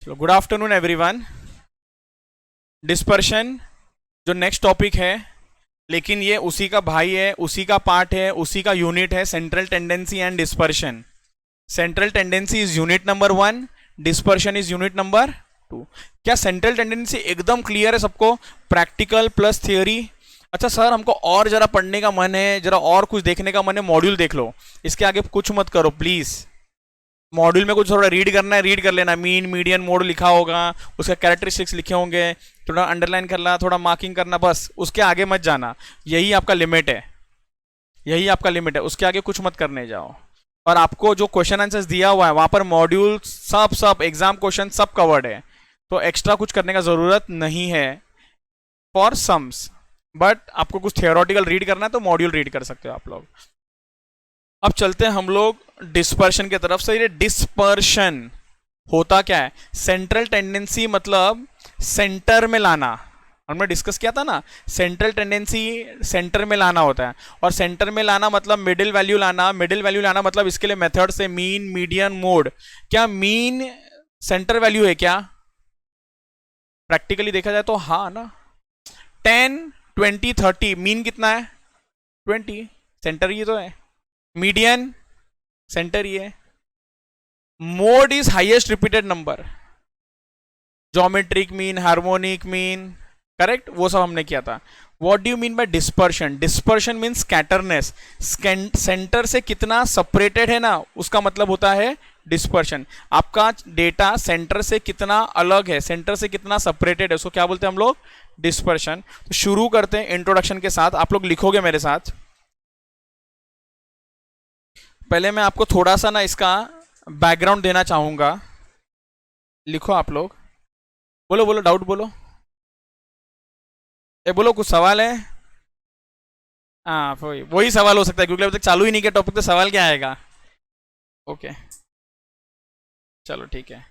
चलो, good afternoon everyone. Dispersion जो next topic है, लेकिन ये उसी का भाई है, उसी का पार्ट है, उसी का यूनिट है। Central tendency and dispersion. Central tendency is unit number 1, dispersion is unit number 2। क्या सेंट्रल टेंडेंसी एकदम क्लियर है सबको? Practical plus theory. अच्छा सर, हमको और जरा पढ़ने का मन है, जरा और कुछ देखने का मन है, मॉड्यूल देख लो, इसके आगे कुछ मत करो प्लीज़। मॉड्यूल में कुछ थोड़ा रीड करना है, रीड कर लेना। मीन मीडियन मोड लिखा होगा, उसका कैरेक्टरिस्टिक्स लिखे होंगे, थोड़ा अंडरलाइन करना, थोड़ा मार्किंग करना, बस उसके आगे मत जाना। यही आपका लिमिट है, यही आपका लिमिट है, उसके आगे कुछ मत करने जाओ। और आपको जो क्वेश्चन आंसर्स दिया हुआ है वहां पर मॉड्यूल सब सब एग्जाम क्वेश्चन सब कवर्ड है, तो एक्स्ट्रा कुछ करने का जरूरत नहीं है फॉर सम्स। बट आपको कुछ थियोरटिकल रीड करना है तो मॉड्यूल रीड कर सकते हो आप लोग। अब चलते हैं हम लोग डिस्पर्शन की तरफ से। ये डिस्पर्शन होता क्या है? सेंट्रल टेंडेंसी मतलब सेंटर में लाना। हमने डिस्कस किया था ना, सेंट्रल टेंडेंसी सेंटर में लाना होता है। और सेंटर में लाना मतलब मिडिल वैल्यू लाना। मिडिल वैल्यू लाना मतलब इसके लिए मेथड से मीन मीडियन मोड। क्या मीन सेंटर वैल्यू है क्या? प्रैक्टिकली देखा जाए तो हाँ ना। 10 20 30 मीन कितना है? 20। सेंटर ये तो है। मीडियन सेंटर ये है। Mode is highest repeated number. Geometric mean, harmonic mean, correct, वो सब हमने किया था। What do you mean by dispersion? Dispersion mean scatterness. Centre से कितना सेपरेटेड है ना, उसका मतलब होता है डिस्पर्शन। आपका डेटा सेंटर से कितना अलग है, सेंटर से कितना सेपरेटेड है, उसको क्या बोलते हैं हम लोग? डिस्पर्शन। तो शुरू करते हैं इंट्रोडक्शन के साथ। आप लोग लिखोगे मेरे साथ। पहले मैं आपको थोड़ा सा ना इसका बैकग्राउंड देना चाहूंगा। लिखो आप लोग। बोलो बोलो, डाउट बोलो। ए बोलो, कुछ सवाल है? हाँ, वही वही सवाल हो सकता है, क्योंकि अभी तक चालू ही नहीं किया टॉपिक, तो सवाल क्या आएगा? ओके, चलो ठीक है।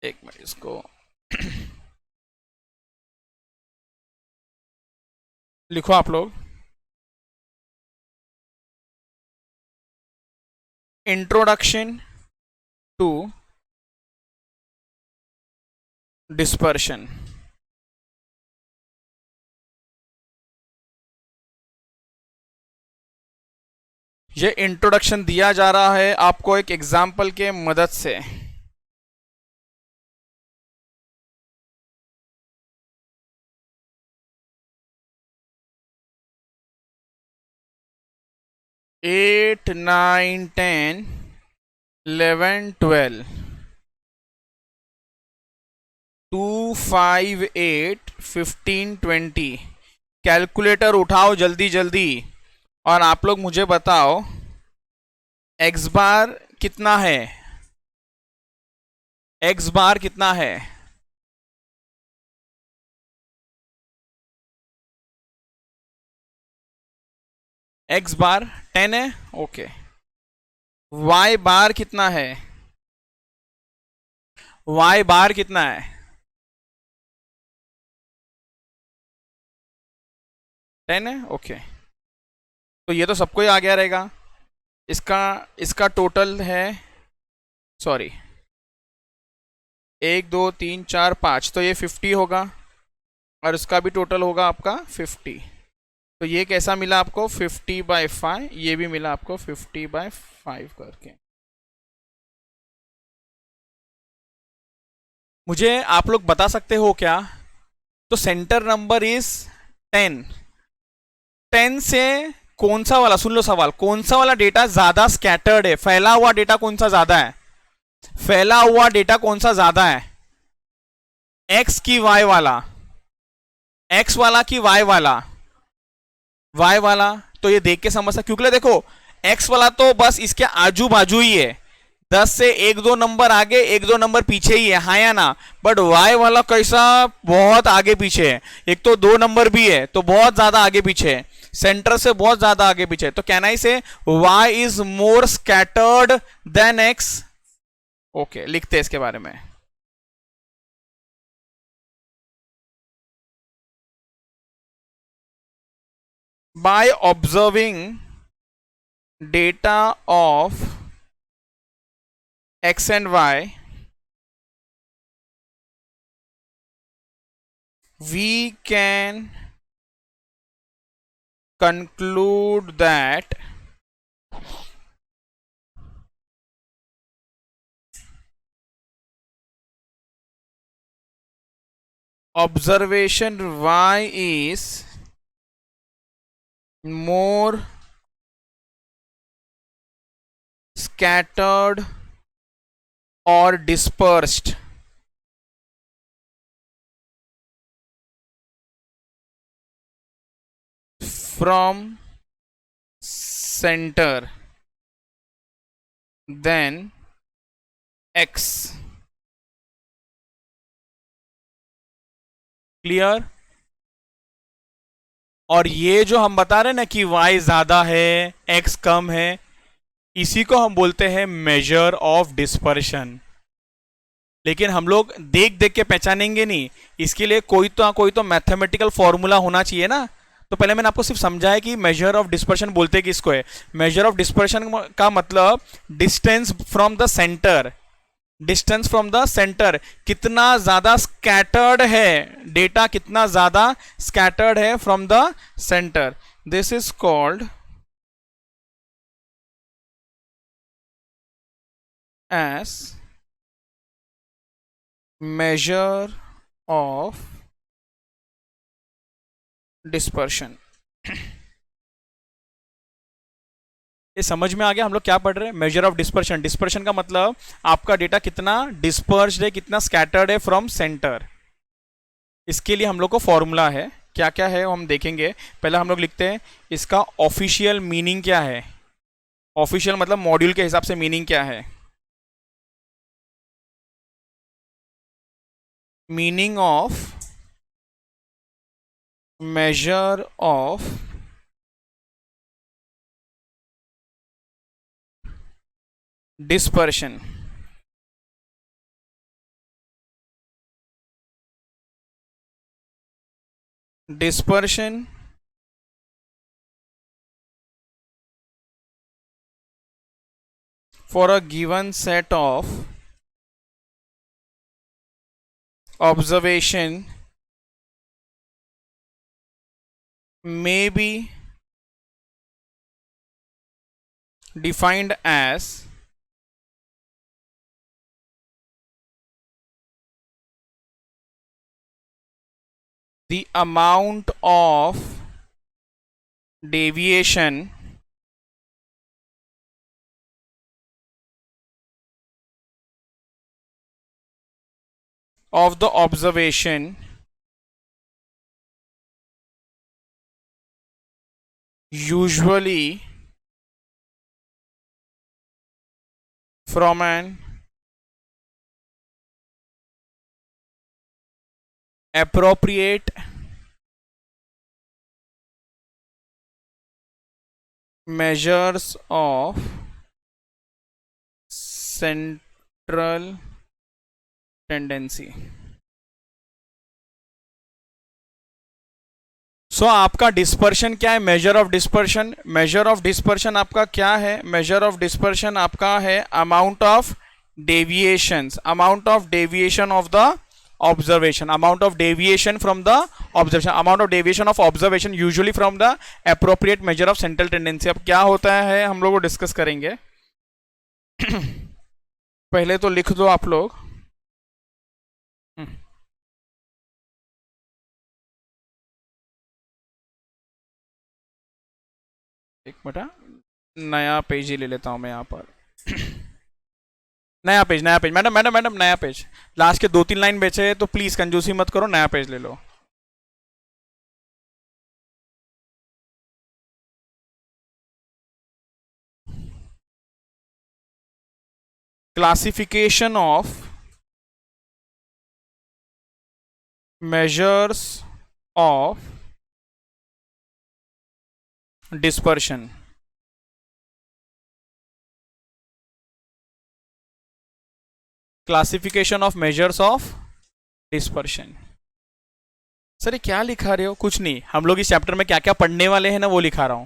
एक मिनट इसको लिखो आप लोग। Introduction to dispersion. ये इंट्रोडक्शन दिया जा रहा है आपको एक एग्जाम्पल के मदद से। Eight, nine, 10, 11, 12, 2, 5, 8, 15, 20। कैलकुलेटर उठाओ जल्दी जल्दी, और आप लोग मुझे बताओ एक्स बार कितना है? एक्स बार कितना है? एक्स बार 10 है, ओके। वाई बार कितना है? वाई बार कितना है? 10 है, ओके। तो ये तो सबको ही आ गया रहेगा। इसका इसका टोटल है, सॉरी, 1 2 3 4 5, तो ये 50 होगा। और इसका भी टोटल होगा आपका 50। तो ये कैसा मिला आपको? 50/5। ये भी मिला आपको 50/5 करके। मुझे आप लोग बता सकते हो क्या? तो सेंटर नंबर इज 10। 10 से कौन सा वाला, सुन लो सवाल, कौन सा वाला डेटा ज्यादा स्कैटर्ड है? फैला हुआ डेटा कौन सा ज्यादा है? फैला हुआ डेटा कौन सा ज्यादा है? एक्स की वाई वाला? एक्स वाला की वाई वाला? वाई वाला। तो ये देख के समझ सकते, क्योंकि देखो एक्स वाला तो बस इसके आजू बाजू ही है, 10 से 1 2 नंबर आगे 1 2 नंबर पीछे ही है, हाँ या ना? बट वाई वाला कैसा? बहुत आगे पीछे है। एक तो 2 नंबर भी है, तो बहुत ज्यादा आगे पीछे है, सेंटर से बहुत ज्यादा आगे पीछे। तो can I say Y is more scattered than X? Okay, लिखते हैं इसके बारे में। By observing data of x and y we can conclude that observation Y is more scattered or dispersed from center than X. Clear? और ये जो हम बता रहे हैं ना कि y ज्यादा है x कम है, इसी को हम बोलते हैं मेजर ऑफ डिस्पर्शन। लेकिन हम लोग देख देख के पहचानेंगे नहीं, इसके लिए कोई तो मैथमेटिकल फॉर्मूला होना चाहिए ना। तो पहले मैंने आपको सिर्फ समझाया कि मेजर ऑफ डिस्पर्शन बोलते किसको है। मेजर ऑफ डिस्पर्शन का मतलब distance from the centre, distance from the centre, कितना ज्यादा स्कैटर्ड है डेटा, कितना ज्यादा स्कैटर्ड है from the centre, this is called as measure of dispersion। ये समझ में आ गया हम लोग क्या पढ़ रहे हैं? Measure of dispersion. डिस्पर्शन का मतलब आपका डेटा कितना डिस्पर्स्ड है, कितना स्कैटर्ड है फ्रॉम सेंटर। इसके लिए हम लोग को फॉर्मूला है, क्या क्या है वो हम देखेंगे। पहले हम लोग लिखते हैं इसका ऑफिशियल मीनिंग क्या है। ऑफिशियल मतलब मॉड्यूल के हिसाब से मीनिंग क्या है। Meaning of measure of dispersion। dispersion for a given set of observation may be defined as the amount of deviation of the observation usually from an appropriate measures of central tendency। सो आपका dispersion क्या है? Measure of dispersion. Measure of dispersion आपका क्या है? Measure of dispersion आपका है amount of deviations, amount of deviation of the observation, amount of deviation from the observation, amount of deviation of observation usually from the appropriate measure of central tendency. अब क्या होता है हम लोग discuss करेंगे। पहले तो लिख दो आप लोग, एक मिनट नया पेज ही ले लेता हूं मैं यहां पर। नया पेज, नया पेज, मैडम मैडम मैडम नया पेज। लास्ट के 2-3 लाइन बेचे तो प्लीज कंजूसी मत करो, नया पेज ले लो। Classification of measures of dispersion। Classification of measures of dispersion. Sir ये क्या लिखा रहे हो? कुछ नहीं, हम लोग इस चैप्टर में क्या क्या पढ़ने वाले हैं ना वो लिखा रहा हूं।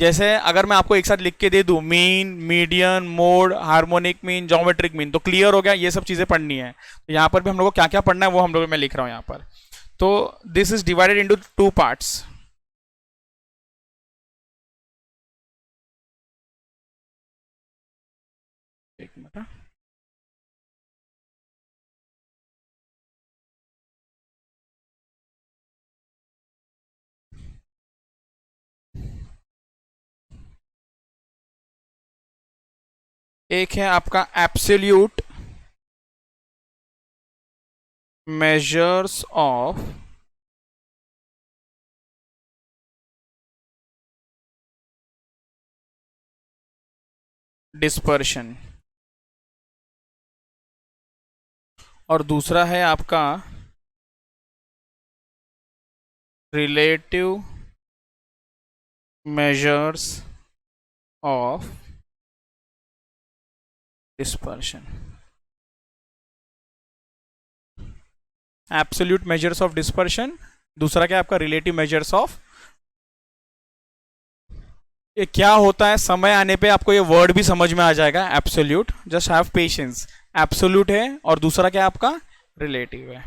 जैसे अगर मैं आपको एक साथ लिख के दे दूं mean, median, mode, harmonic mean, geometric mean, तो क्लियर हो गया, ये सब चीजें पढ़नी है। तो यहाँ पर भी हम लोग को क्या क्या पढ़ना है वो हम लोग मैं लिख रहा हूँ यहाँ पर। तो this is divided into two parts. एक मिनट. एक है आपका एब्सोल्यूट मेजर्स ऑफ डिस्पर्शन, और दूसरा है आपका relative measures of dispersion. Absolute measures of dispersion, दूसरा क्या आपका रिलेटिव मेजर्स ऑफ. ये क्या होता है, समय आने पे आपको ये वर्ड भी समझ में आ जाएगा. Absolute, just have patience. Absolute है और दूसरा क्या आपका रिलेटिव है.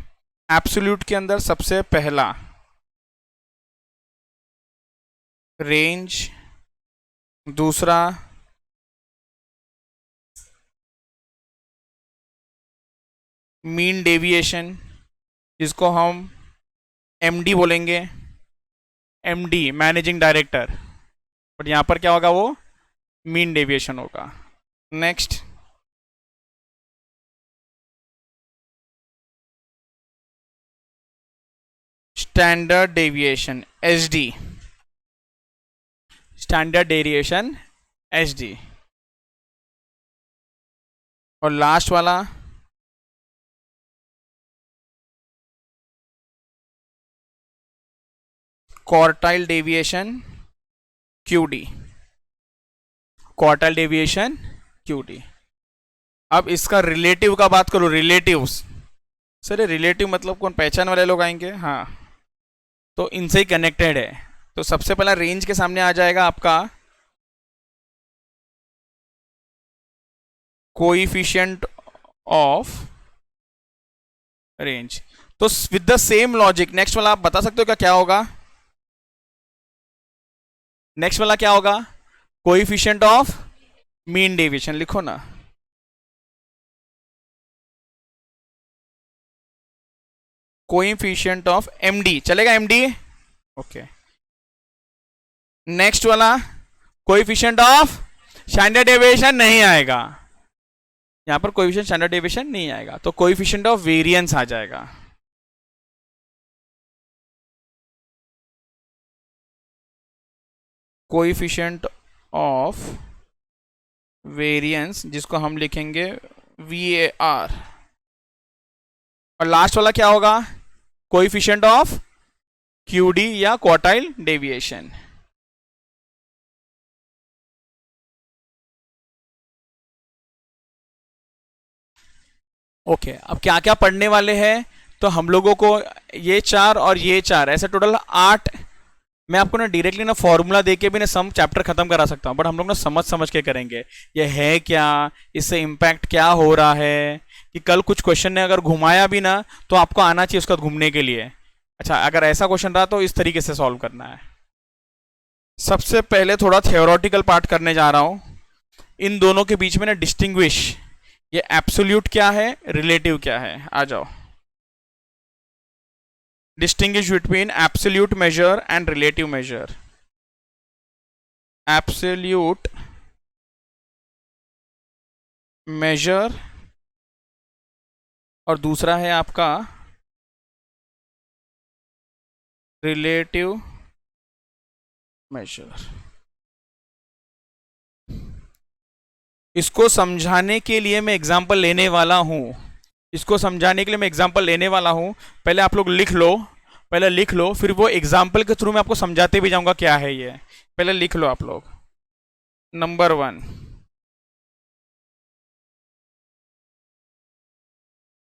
एब्सोल्यूट के अंदर सबसे पहला रेंज, दूसरा मीन डेविएशन, जिसको हम एमडी बोलेंगे. एमडी मैनेजिंग डायरेक्टर, बट यहां पर क्या होगा, वो मीन डेविएशन होगा. Next standard deviation, SD. Standard deviation SD. और लास्ट वाला quartile deviation, QD. Quartile deviation QD. अब इसका रिलेटिव का बात करो. रिलेटिव्स, सर रिलेटिव मतलब कौन, पहचान वाले लोग आएंगे. हाँ, तो इनसे ही कनेक्टेड है. तो सबसे पहला रेंज के सामने आ जाएगा आपका कोएफिशिएंट ऑफ रेंज. तो with the same logic next वाला आप बता सकते हो क्या होगा. नेक्स्ट वाला क्या होगा, कोएफिशिएंट ऑफ मीन डेविएशन. लिखो ना, कोएफिशिएंट ऑफ एमडी. चलेगा एमडी. ओके. नेक्स्ट वाला कोएफिशिएंट ऑफ स्टैंडर्ड डेविएशन नहीं आएगा. यहां पर कोएफिशिएंट स्टैंडर्ड डेविएशन नहीं आएगा, तो कोएफिशिएंट ऑफ वेरिएंस आ जाएगा. कोएफिशिएंट ऑफ वेरिएंस, जिसको हम लिखेंगे VAR. और लास्ट वाला क्या होगा, कोएफिशिएंट ऑफ QD या क्वार्टाइल डेविएशन. ओके, अब क्या क्या पढ़ने वाले हैं, तो हम लोगों को ये चार और ये चार, ऐसे टोटल 8. मैं आपको ना डायरेक्टली ना फॉर्मूला देके भी ना सम चैप्टर खत्म करा सकता हूँ, बट हम लोग ना समझ समझ के करेंगे. ये है क्या, इससे इम्पैक्ट क्या हो रहा है, कि कल कुछ क्वेश्चन ने अगर घुमाया भी ना तो आपको आना चाहिए उसका घूमने के लिए. अच्छा, अगर ऐसा क्वेश्चन रहा तो इस तरीके से सॉल्व करना है. सबसे पहले थोड़ा थियोरटिकल पार्ट करने जा रहा हूं. इन दोनों के बीच में ना डिस्टिंग्विश, ये एब्सोल्यूट क्या है, रिलेटिव क्या है. आ जाओ. Distinguish between absolute measure and relative measure. Absolute measure और दूसरा है आपका relative measure. इसको समझाने के लिए मैं एग्जांपल लेने वाला हूं. पहले आप लोग लिख लो, फिर वो एग्जाम्पल के थ्रू मैं आपको समझाते भी जाऊंगा क्या है ये. पहले लिख लो आप लोग. Number 1,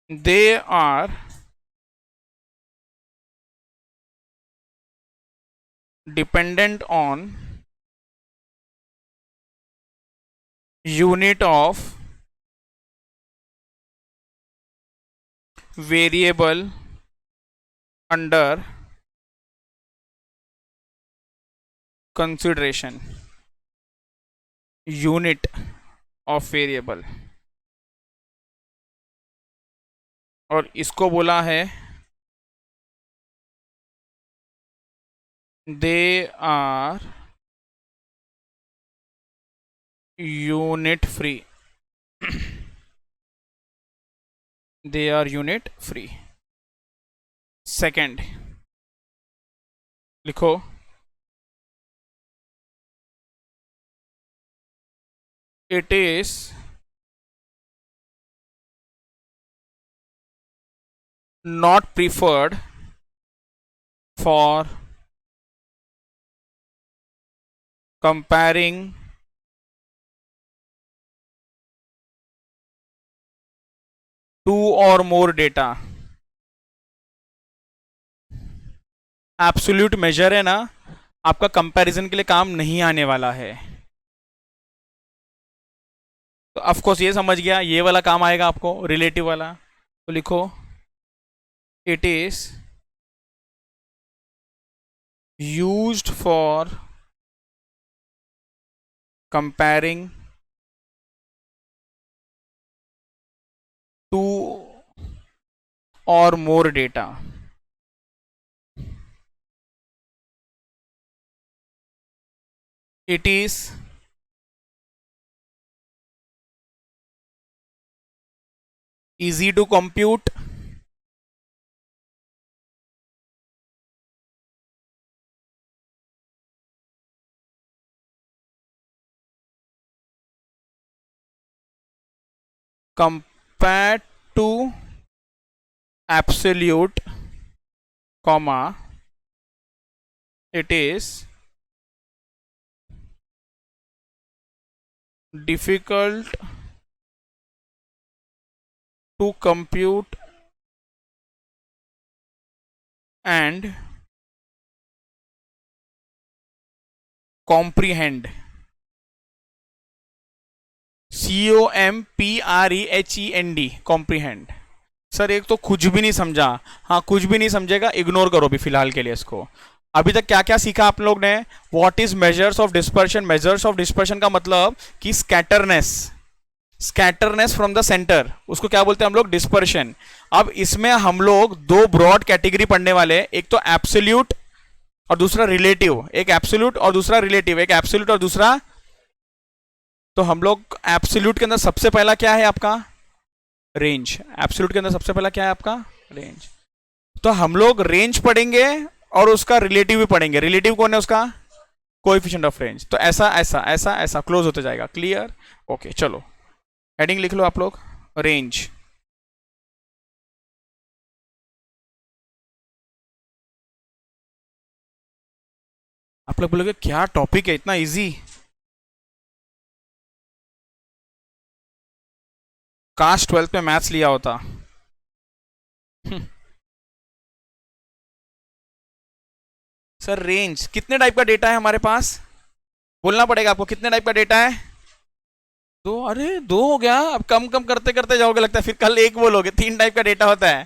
they are dependent on unit of variable under consideration unit of variable, और इसको बोला है they are unit free, they are unit free. Second लिखो, it is not preferred for comparing two or more data। Absolute major है ना, आपका comparison के लिए काम नहीं आने वाला है। तो ऑफ कोर्स ये समझ गया, ये वाला काम आएगा आपको, रिलेटिव वाला। तो लिखो it is used for comparing two और more data. It is easy to compute compared to absolute, comma, it is difficult to compute and comprehend। COMPREHEND, comprehend। Sir एक तो कुछ भी नहीं समझा, हाँ कुछ भी नहीं समझेगा, इग्नोर करो अभी फिलहाल के लिए इसको। अभी तक क्या क्या सीखा आप लोग ने? What is measures of dispersion? Measures of dispersion का मतलब कि स्कैटरनेस, स्कैटरनेस फ्रॉम द सेंटर, उसको क्या बोलते हैं हम लोग? डिस्पर्शन। अब इसमें हम लोग दो ब्रॉड कैटेगरी पढ़ने वाले, एक तो एब्सोल्यूट और दूसरा रिलेटिव। एक एब्सोल्यूट और दूसरा रिलेटिव, एक एब्सोल्यूट और दूसरा। तो हम लोग एब्सोल्यूट के अंदर सबसे पहला क्या है आपका? रेंज। एब्सोल्यूट के अंदर सबसे पहला क्या है आपका? रेंज। तो हम लोग रेंज पढ़ेंगे और उसका रिलेटिव भी पढ़ेंगे। रिलेटिव कौन है? उसका कोएफिशिएंट ऑफ रेंज। तो ऐसा ऐसा ऐसा ऐसा क्लोज होते जाएगा। क्लियर? ओके चलो हेडिंग लिख लो आप लोग, रेंज। आप लोग बोलोगे क्या टॉपिक है इतना इजी? काश 12th में मैथ्स लिया होता। सर रेंज कितने टाइप का डेटा है हमारे पास? बोलना पड़ेगा आपको, कितने टाइप का डेटा है? दो। अरे दो हो गया, अब कम कम करते करते जाओगे लगता है, फिर कल एक बोलोगे। 3 टाइप का डेटा होता है।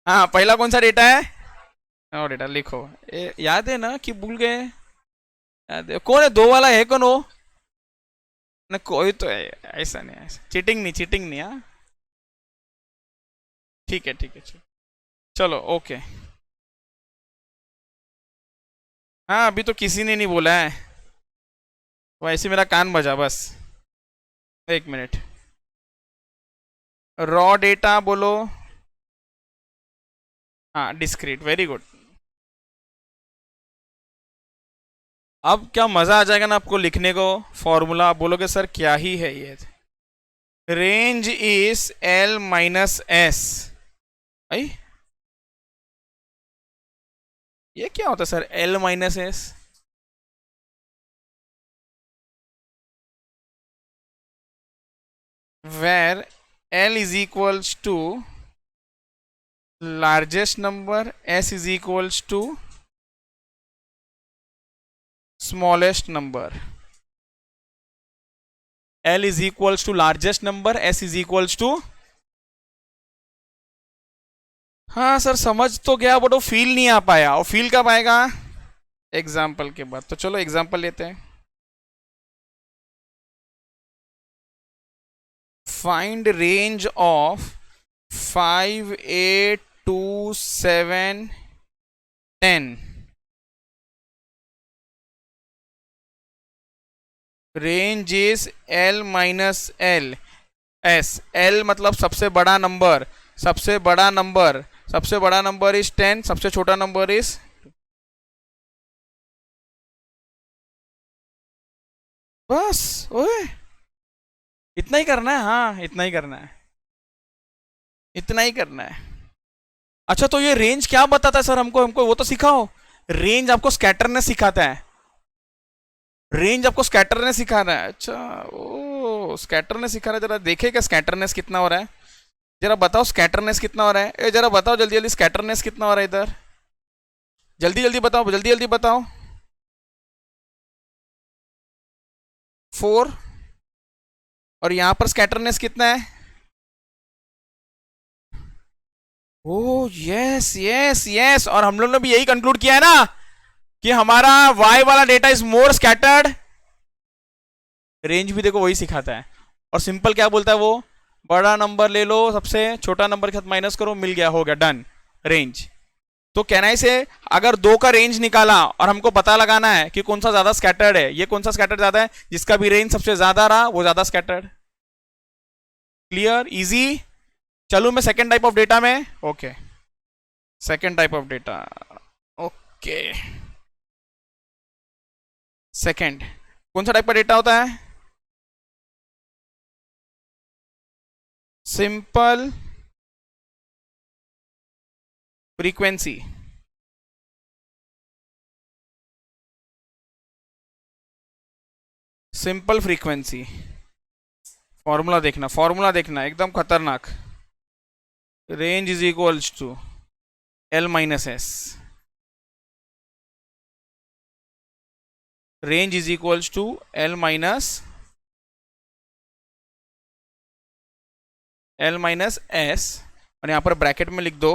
हाँ पहला कौन सा डेटा है? और डेटा लिखो, याद है ना कि भूल गए? याद है? कौन है दो वाला? है कौन वो? ना कोई तो है, ऐसा नहीं, ऐसा चीटिंग नहीं, चीटिंग नहीं। हाँ ठीक है ठीक है, चलो ओके। हाँ अभी तो किसी ने नहीं बोला है, वैसे मेरा कान बजा बस। एक मिनट, रॉ डेटा बोलो। हाँ डिस्क्रीट, वेरी गुड। अब क्या मजा आ जाएगा ना आपको लिखने को फॉर्मूला। आप बोलोगे सर क्या ही है ये? Range is L minus S. आई ये क्या होता है sir? L minus S. where L is equals to largest number, S is equals to smallest number। L is equals to largest number, S is equals to, हाँ sir समझ तो गया but वो फील नहीं आ पाया, और फील कब आएगा? एग्जाम्पल के बाद। तो चलो एग्जाम्पल लेते हैं। Find range of 5, 8, 2, 7, 10। Range is L minus L S. L मतलब सबसे बड़ा नंबर, सबसे बड़ा नंबर, सबसे बड़ा नंबर इज 10, सबसे छोटा नंबर इज। बस ओए, इतना ही करना है, हाँ इतना ही करना है, इतना ही करना है। अच्छा तो ये रेंज क्या बताता है सर हमको? हमको वो तो सिखाओ। रेंज आपको स्कैटरनेस सिखाता है, रेंज आपको स्कैटरनेस सिखा रहा है। अच्छा ओ स्कैटरनेस सिखा रहा है। जरा देखे क्या स्कैटरनेस कितना हो रहा है, जरा बताओ स्कैटरनेस कितना हो रहा है। ए जरा बताओ जल्दी जल्दी, स्कैटरनेस कितना हो रहा है इधर, जल्दी जल्दी बताओ, जल्दी जल्दी बताओ। 4। और यहां पर स्कैटरनेस कितना है? ओ यस यस यस, और हम लोग ने भी यही कंक्लूड किया है ना कि हमारा y वाला data is more scattered. Range भी देखो वही सिखाता है। और सिंपल क्या बोलता है वो? बड़ा नंबर ले लो, सबसे छोटा नंबर के साथ माइनस करो, मिल गया, हो गया, डन रेंज। तो कहना है से अगर दो का रेंज निकाला और हमको पता लगाना है कि कौन सा ज्यादा स्कैटर्ड है, ये कौन सा स्कैटर्ड ज्यादा है, जिसका भी रेंज सबसे ज्यादा रहा वो ज्यादा स्कैटर्ड। Clear, easy. चलू मैं सेकेंड टाइप ऑफ डेटा में। Okay second type of data. Okay second कौन सा टाइप का डेटा होता है? Simple frequency. Simple frequency. Formula देखना, फॉर्मूला देखना एकदम खतरनाक। Range is equals to L minus S. Range is equals to L minus S, और यहां पर ब्रैकेट में लिख दो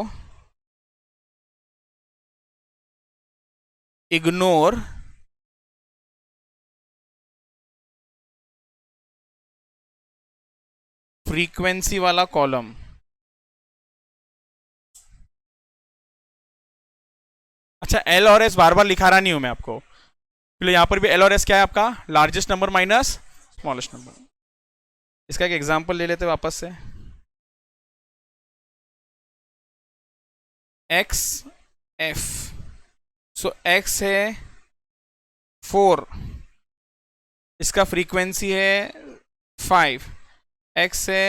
इग्नोर फ्रीक्वेंसी वाला कॉलम। अच्छा एल और एस बार बार लिखा रहा नहीं हूं मैं आपको, इसलिए यहां पर भी एल और एस क्या है आपका? Largest number minus smallest number. इसका एक एग्जांपल ले लेते वापस से। एक्स एफ, सो एक्स है 4, इसका फ्रीक्वेंसी है 5। एक्स है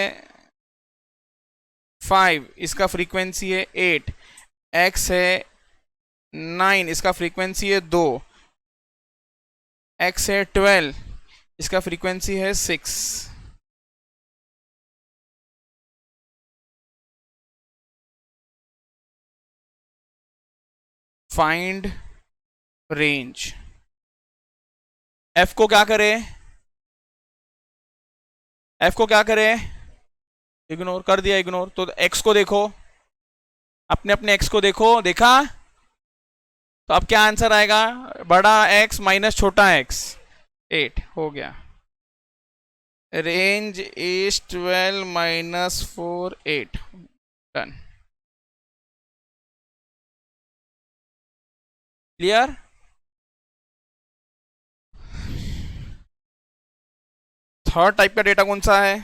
5, इसका फ्रीक्वेंसी है 8। एक्स है 9, इसका फ्रीक्वेंसी है 2। एक्स है 12, इसका फ्रीक्वेंसी है 6। Find range. एफ को क्या करे? एफ को क्या करे? इग्नोर कर दिया, इग्नोर। तो एक्स को देखो, अपने अपने एक्स को देखो, देखा? तो अब क्या आंसर आएगा? बड़ा एक्स माइनस छोटा एक्स, 8 हो गया। Range is 12 minus 4, 8, done. Clear? Third type का डेटा कौन सा है?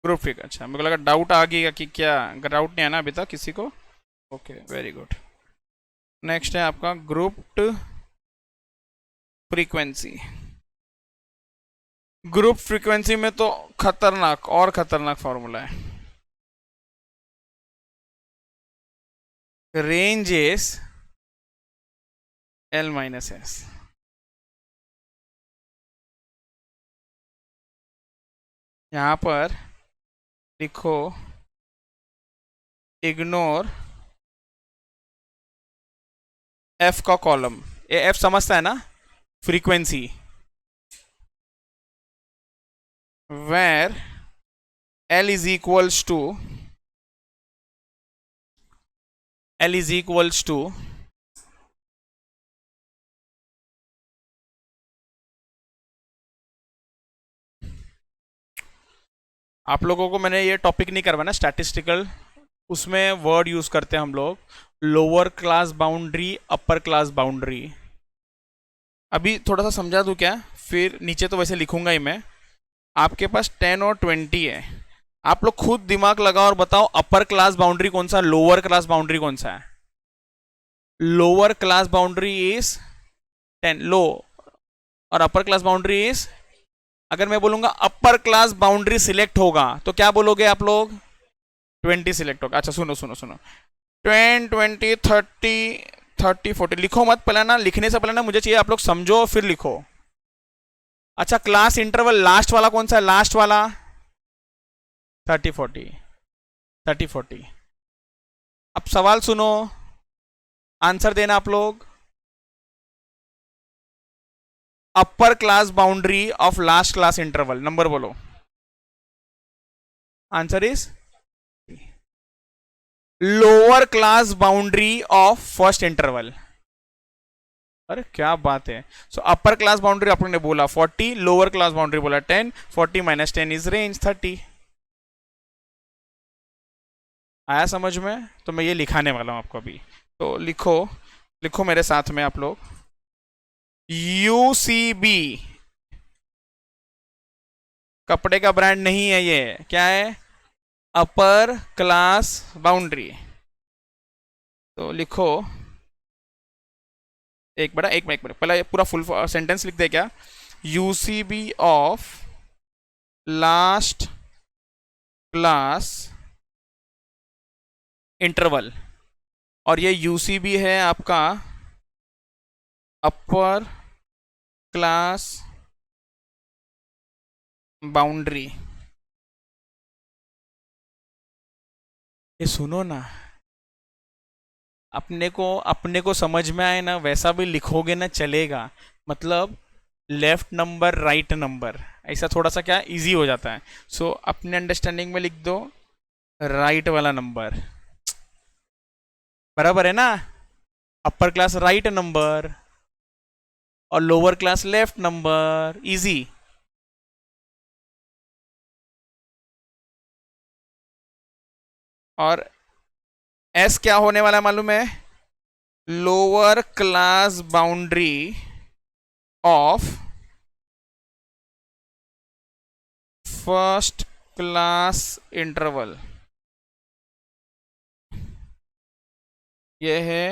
Group figure. अच्छा मेरे को लगा डाउट आ गया कि क्या, डाउट नहीं है ना अभी तक किसी को? Okay very good. नेक्स्ट है आपका ग्रुप्ड फ्रीक्वेंसी। ग्रुप फ्रीक्वेंसी में तो खतरनाक और खतरनाक फॉर्मूला है। Range is L minus S. यहां पर लिखो इग्नोर एफ का कॉलम। ये एफ समझता है ना, frequency, where L is equals to L is equals to आप लोगों को मैंने ये टॉपिक नहीं करवाना स्टैटिस्टिकल, उसमें वर्ड यूज करते हैं हम लोग, लोअर क्लास बाउंड्री, अपर क्लास बाउंड्री। अभी थोड़ा सा समझा दूं क्या, फिर नीचे तो वैसे लिखूंगा ही मैं। आपके पास 10 और 20 है, आप लोग खुद दिमाग लगाओ और बताओ अपर क्लास बाउंड्री कौन सा, लोअर क्लास बाउंड्री कौन सा है। लोअर क्लास बाउंड्री इज 10 लो, और अपर क्लास बाउंड्री इज, अगर मैं बोलूंगा अपर क्लास बाउंड्री सिलेक्ट होगा तो क्या बोलोगे आप लोग, 20 सिलेक्ट होगा। अच्छा सुनो सुनो सुनो, 10 20 30 30 40 लिखो मत, पहले ना लिखने से पहले ना मुझे चाहिए आप लोग समझो फिर लिखो। अच्छा क्लास इंटरवल लास्ट वाला कौन सा है, लास्ट वाला 30 40 30 40। अब सवाल सुनो, आंसर देना आप लोग। Upper class boundary of last class interval, number बोलो। Answer is lower class boundary of first interval. अरे क्या बात है। सो अपर क्लास बाउंड्री आप लोगों ने बोला 40, लोअर क्लास बाउंड्री बोला 10, 40 माइनस 10 इज रेंज 30। आया समझ में? तो मैं ये लिखाने वाला हूं आपको अभी, तो लिखो, लिखो मेरे साथ में आप लोग। यूसीबी कपड़े का ब्रांड नहीं है, ये क्या है, अपर क्लास बाउंड्री। तो लिखो, एक मिनट पहले पूरा फुल सेंटेंस लिख दे क्या, UCB of last class interval, और ये यूसीबी है आपका अपर क्लास बाउंड्री। ये सुनो ना, अपने को समझ में आए ना वैसा भी लिखोगे ना चलेगा, मतलब लेफ्ट नंबर राइट नंबर, ऐसा थोड़ा सा क्या इजी हो जाता है। सो अपने अंडरस्टैंडिंग में लिख दो राइट वाला नंबर, बराबर है ना, अपर क्लास राइट नंबर और lower class left number, easy. और एस क्या होने वाला है मालूम है, lower class boundary of first class interval. यह है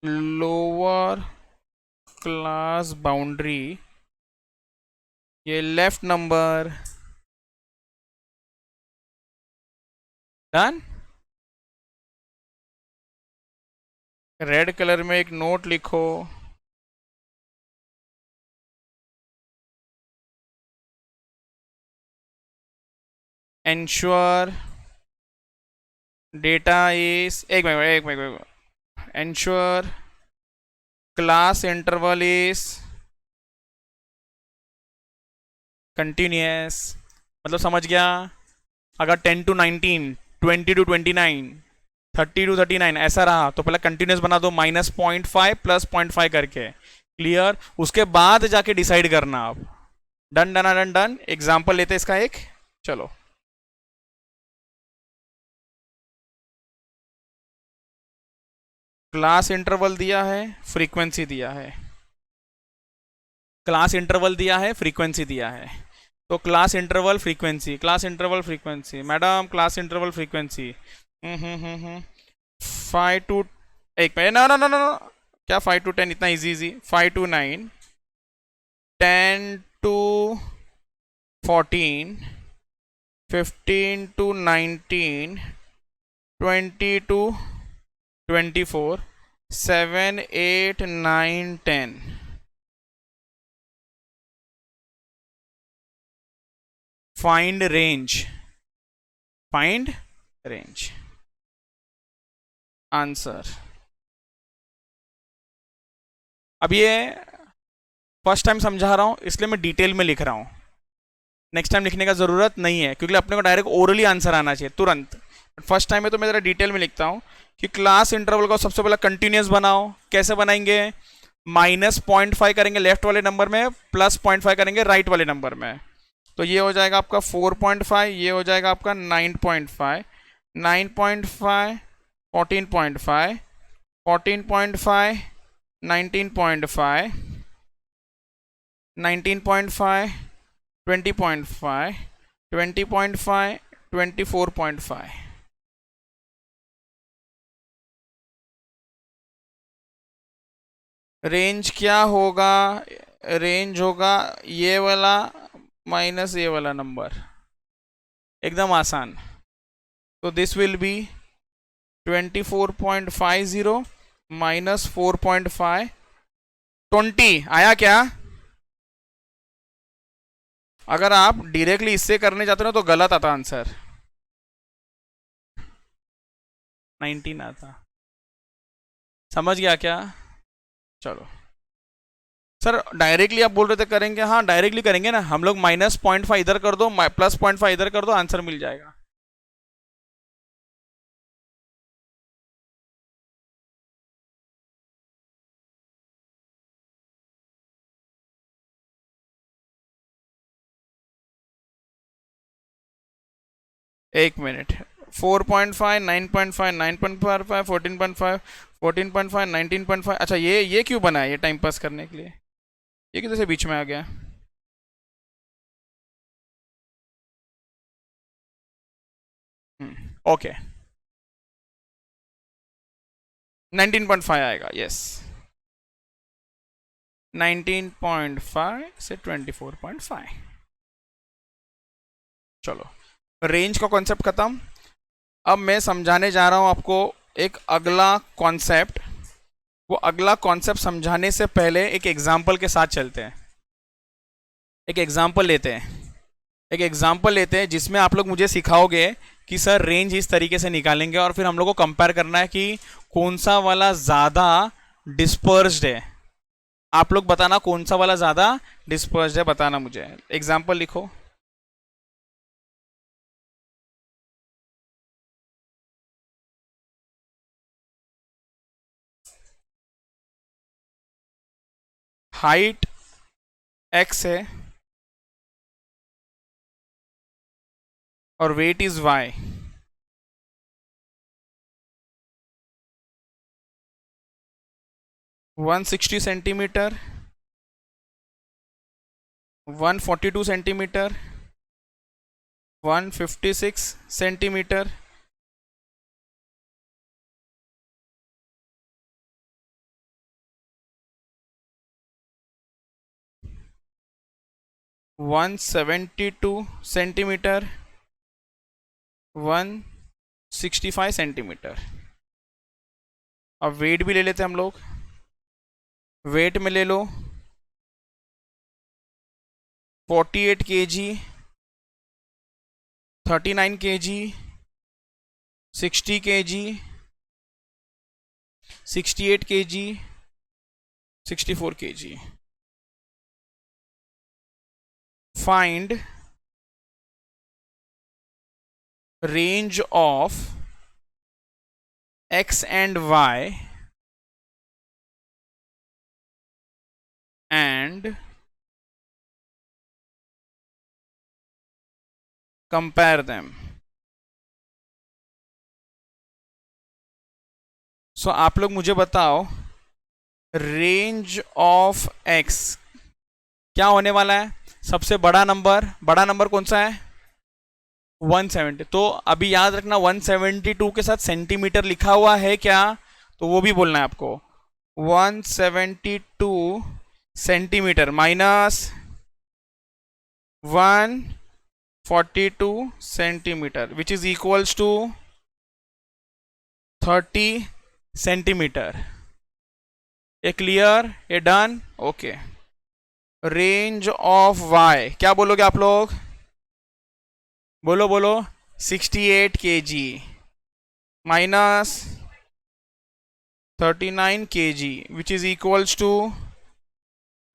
लोअर क्लास बाउंड्री, ये left number, done. Red colour में एक नोट लिखो, एंश्योर डेटा इज, एक minute, ensure class interval is continuous. मतलब समझ गया, अगर 10 to 19, 20 to 29, 30 to 39 ऐसा रहा तो पहले कंटिन्यूस बना दो, -0.5 प्लस 0.5 करके, क्लियर। उसके बाद जाके डिसाइड करना आप। Done done done done. Example लेते इसका एक, चलो। क्लास इंटरवल दिया है, फ्रीक्वेंसी दिया है, क्लास इंटरवल दिया है, फ्रीक्वेंसी दिया है। तो class interval frequency, class interval frequency, madam class interval frequency 5 to, एक minute, no no no no, क्या 5 to 10 इतना easy, 5 to 9, 10 to 14, 15 to 19, 20 to 24, 7 8 9 10। Find range, find range, answer. अब ये फर्स्ट टाइम समझा रहा हूं इसलिए मैं डिटेल में लिख रहा हूं, नेक्स्ट टाइम लिखने का ज़रूरत नहीं है, क्योंकि अपने को डायरेक्ट ओरली आंसर आना चाहिए तुरंत। फर्स्ट टाइम में तो मैं ज़रा डिटेल में लिखता हूँ कि क्लास इंटरवल को सबसे पहले कंटिन्यूस बनाओ। कैसे बनाएंगे? -0.5 करेंगे लेफ्ट वाले नंबर में, +0.5 करेंगे राइट वाले नंबर में। तो ये हो जाएगा आपका 4.5, ये हो जाएगा आपका 9.5, 9.5, 14.5, 14.5, 19.5, 19.5, 20.5, 20.5, 24.5। रेंज क्या होगा? रेंज होगा ये वाला माइनस ये वाला नंबर, एकदम आसान। तो दिस विल बी 24.50 माइनस 4.5, 20 आया क्या? अगर आप डायरेक्टली इससे करने जाते हो तो गलत आता आंसर, 19 आता। समझ गया क्या? चलो सर, डायरेक्टली आप बोल रहे थे करेंगे, हाँ डायरेक्टली करेंगे ना हम लोग। -0.5 इधर कर दो, +0.5 इधर कर दो, आंसर मिल जाएगा। एक मिनट, 4.5, 9.5, 9.5, 14.5, 14.5, 19.5। अच्छा ये क्यों बना है? ये टाइम पास करने के लिए, ये किधर से बीच में आ गया? ओके, 19.5 आएगा, यस। 19.5 से 24.5। चलो, रेंज का कॉन्सेप्ट खत्म। अब मैं समझाने जा रहा हूं आपको एक अगला कॉन्सेप्ट। वो अगला कॉन्सेप्ट समझाने से पहले एक एग्जाम्पल के साथ चलते हैं। एक एग्जाम्पल लेते हैं, एक एग्जाम्पल लेते हैं जिसमें आप लोग मुझे सिखाओगे कि सर रेंज इस तरीके से निकालेंगे, और फिर हम लोग को कंपेयर करना है कि कौन सा वाला ज़्यादा डिस्पर्स्ड है। आप लोग बताना कौन सा वाला ज़्यादा डिस्पर्स्ड है, बताना मुझे। एग्जाम्पल लिखो। हाइट x है और weight is y। 160 centimetre, 142 centimetre, 156 centimetre, 172 centimetre, 165 centimetre. अब वेट भी ले लेते हैं हम लोग। वेट में ले लो 48 kg, 39 kg, 60 kg, 68 kg, 64 kg। Find range of x and y and compare them। सो आप लोग मुझे बताओ रेंज ऑफ x क्या होने वाला है? सबसे बड़ा नंबर कौन सा है? 170। तो अभी याद रखना 172 के साथ सेंटीमीटर लिखा हुआ है क्या, तो वो भी बोलना है आपको। 172 centimetre minus 142 centimetre which is equals to 30 centimetre. ये क्लियर? ये done? Okay. Range of y क्या बोलोगे आप लोग? बोलो बोलो। 68 kg minus 39 kg which is equals to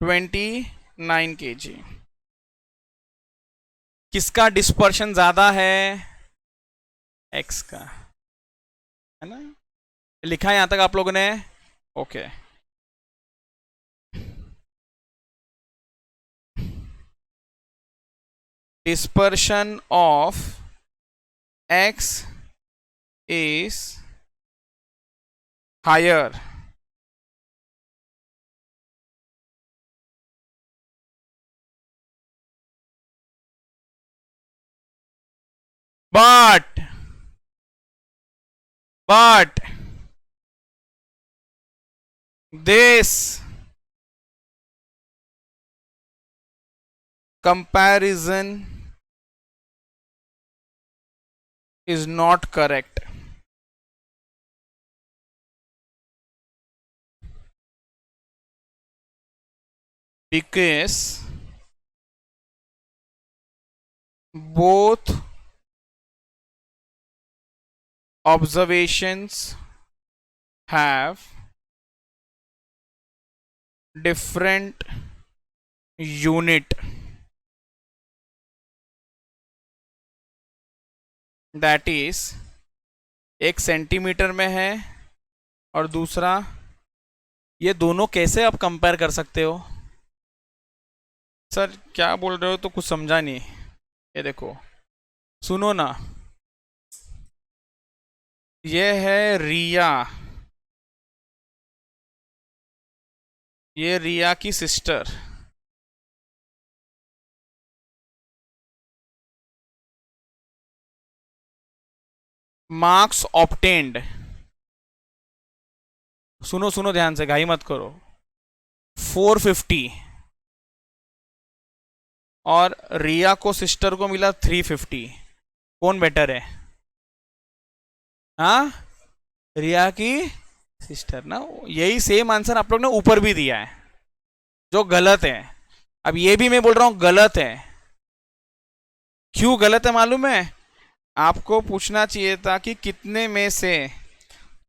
29 kg। किसका डिस्पर्शन ज्यादा है? एक्स का, है ना? लिखा है यहां तक आप लोगों ने? Okay. Dispersion of x is higher but this comparison is not correct because both observations have different unit, that is एक सेंटीमीटर में है और दूसरा, ये दोनों कैसे आप कंपेयर कर सकते हो? सर क्या बोल रहे हो, तो कुछ समझा नहीं। ये देखो, सुनो ना, ये है रिया, ये रिया की सिस्टर, मार्क्स ऑब्टेन्ड, सुनो सुनो ध्यान से, घाई मत करो, 450 और रिया को सिस्टर को मिला 350। कौन बेटर है? हाँ, रिया की सिस्टर ना। यही सेम आंसर आप लोग ने ऊपर भी दिया है, जो गलत है। अब ये भी मैं बोल रहा हूं गलत है। क्यों गलत है मालूम है? आपको पूछना चाहिए था कि कितने में से,